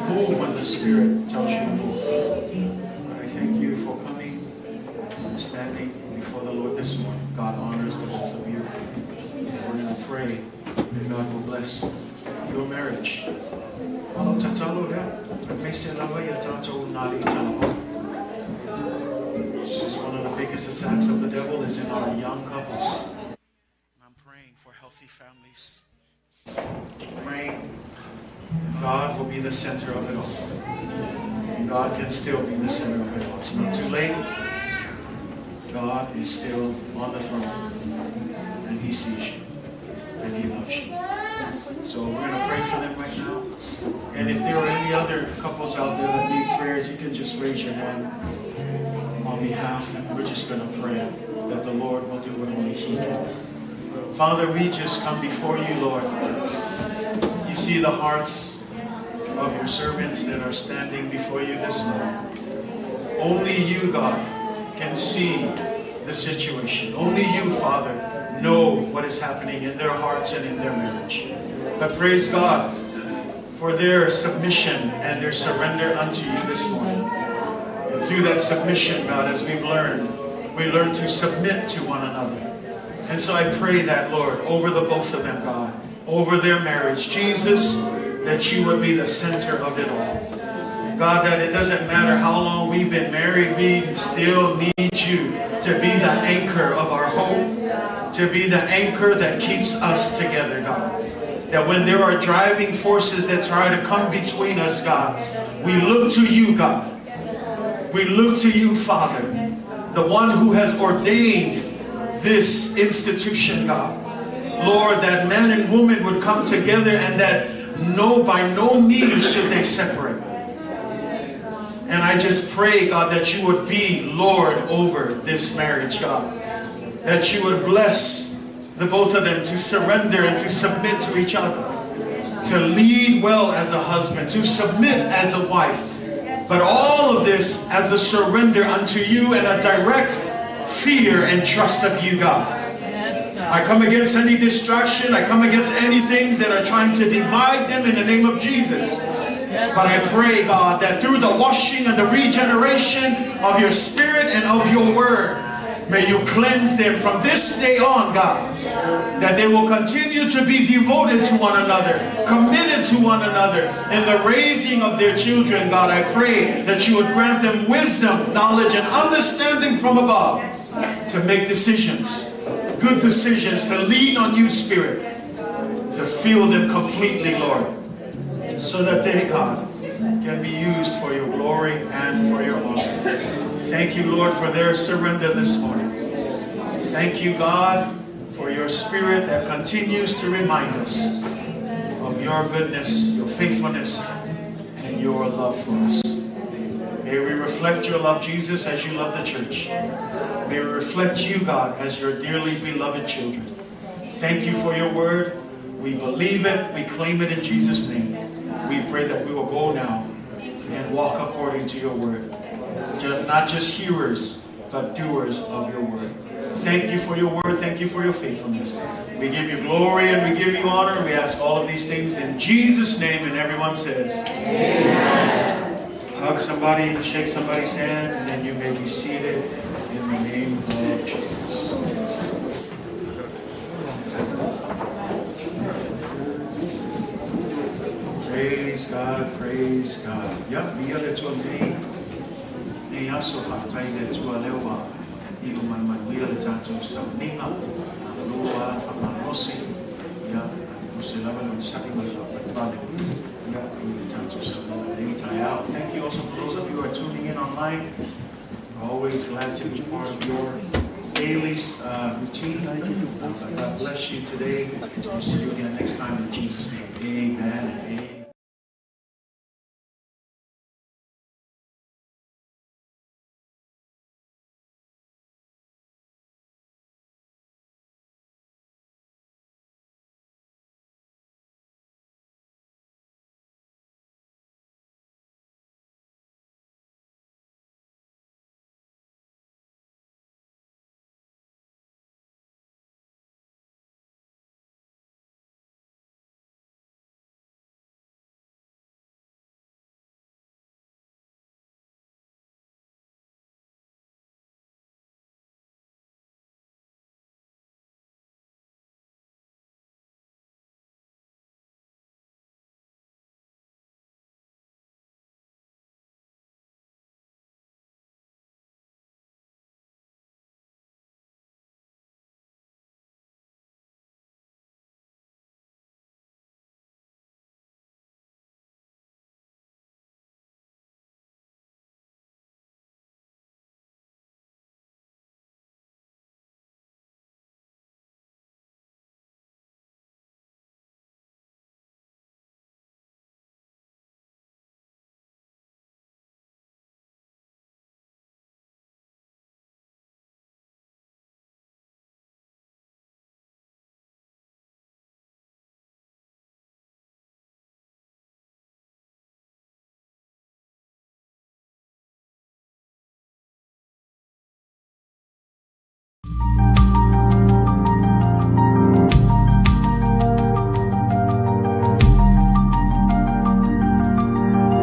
Move when the Spirit tells you to move. I thank you for coming and standing before the Lord this morning. God honors the both of you. We're going to pray that God will bless your marriage. This is one of the biggest attacks of the devil is in our young couples. I'm praying for healthy families. Praying God will be the center of it all. And God can still be the center of it all. It's not too late. God is still on the throne. And He sees you. And He loves you. So we're going to pray for them right now. And if there are any other couples out there that need prayers, you can just raise your hand on behalf. And we're just going to pray that the Lord will do what only He can. Father, we just come before you, Lord. You see the hearts of your servants that are standing before you this morning. Only you, God, can see the situation. Only you, Father, know what is happening in their hearts and in their marriage. But praise God for their submission and their surrender unto you this morning. And through that submission, God, as we've learned, we learn to submit to one another. And so I pray that, Lord, over the both of them, God, over their marriage, Jesus, that you would be the center of it all. God, that it doesn't matter how long we've been married, we still need you to be the anchor of our hope, to be the anchor that keeps us together, God. That when there are driving forces that try to come between us, God, we look to you, God. We look to you, Father, the one who has ordained this institution, God. Lord, that man and woman would come together and that by no means should they separate. And I just pray, God, that you would be Lord over this marriage, God. That you would bless the both of them to surrender and to submit to each other. To lead well as a husband, to submit as a wife. But all of this as a surrender unto you and a direct fear and trust of you, God. I come against any distraction. I come against any things that are trying to divide them in the name of Jesus. But I pray, God, that through the washing and the regeneration of your Spirit and of your word, may you cleanse them from this day on, God. That they will continue to be devoted to one another, committed to one another in the raising of their children, God. I pray that you would grant them wisdom, knowledge, and understanding from above to make decisions, good decisions, to lean on you, Spirit, to fill them completely, Lord, so that they, God, can be used for your glory and for your honor. Thank you, Lord, for their surrender this morning. Thank you, God, for your Spirit that continues to remind us of your goodness, your faithfulness, and your love for us. May we reflect your love, Jesus, as you love the church. May we reflect you, God, as your dearly beloved children. Thank you for your word. We believe it. We claim it in Jesus' name. We pray that we will go now and walk according to your word. Not just hearers, but doers of your word. Thank you for your word. Thank you for your faithfulness. We give you glory and we give you honor. And we ask all of these things in Jesus' name. And everyone says, amen. Hug somebody, shake somebody's hand, and then you may be seated in the name of Jesus. Praise God, praise God. Yep, we are to me. Yaso haftai le tua lewa ilu manuia le tatou sauninga na lua whakamarosi ia usilava le misaki ma whakapale ia le tatou sauninga le out. Thank you also for those of you who are tuning in online. We're always glad to be part of your daily routine. God bless you today. We'll see you again next time in Jesus' name. Amen and amen.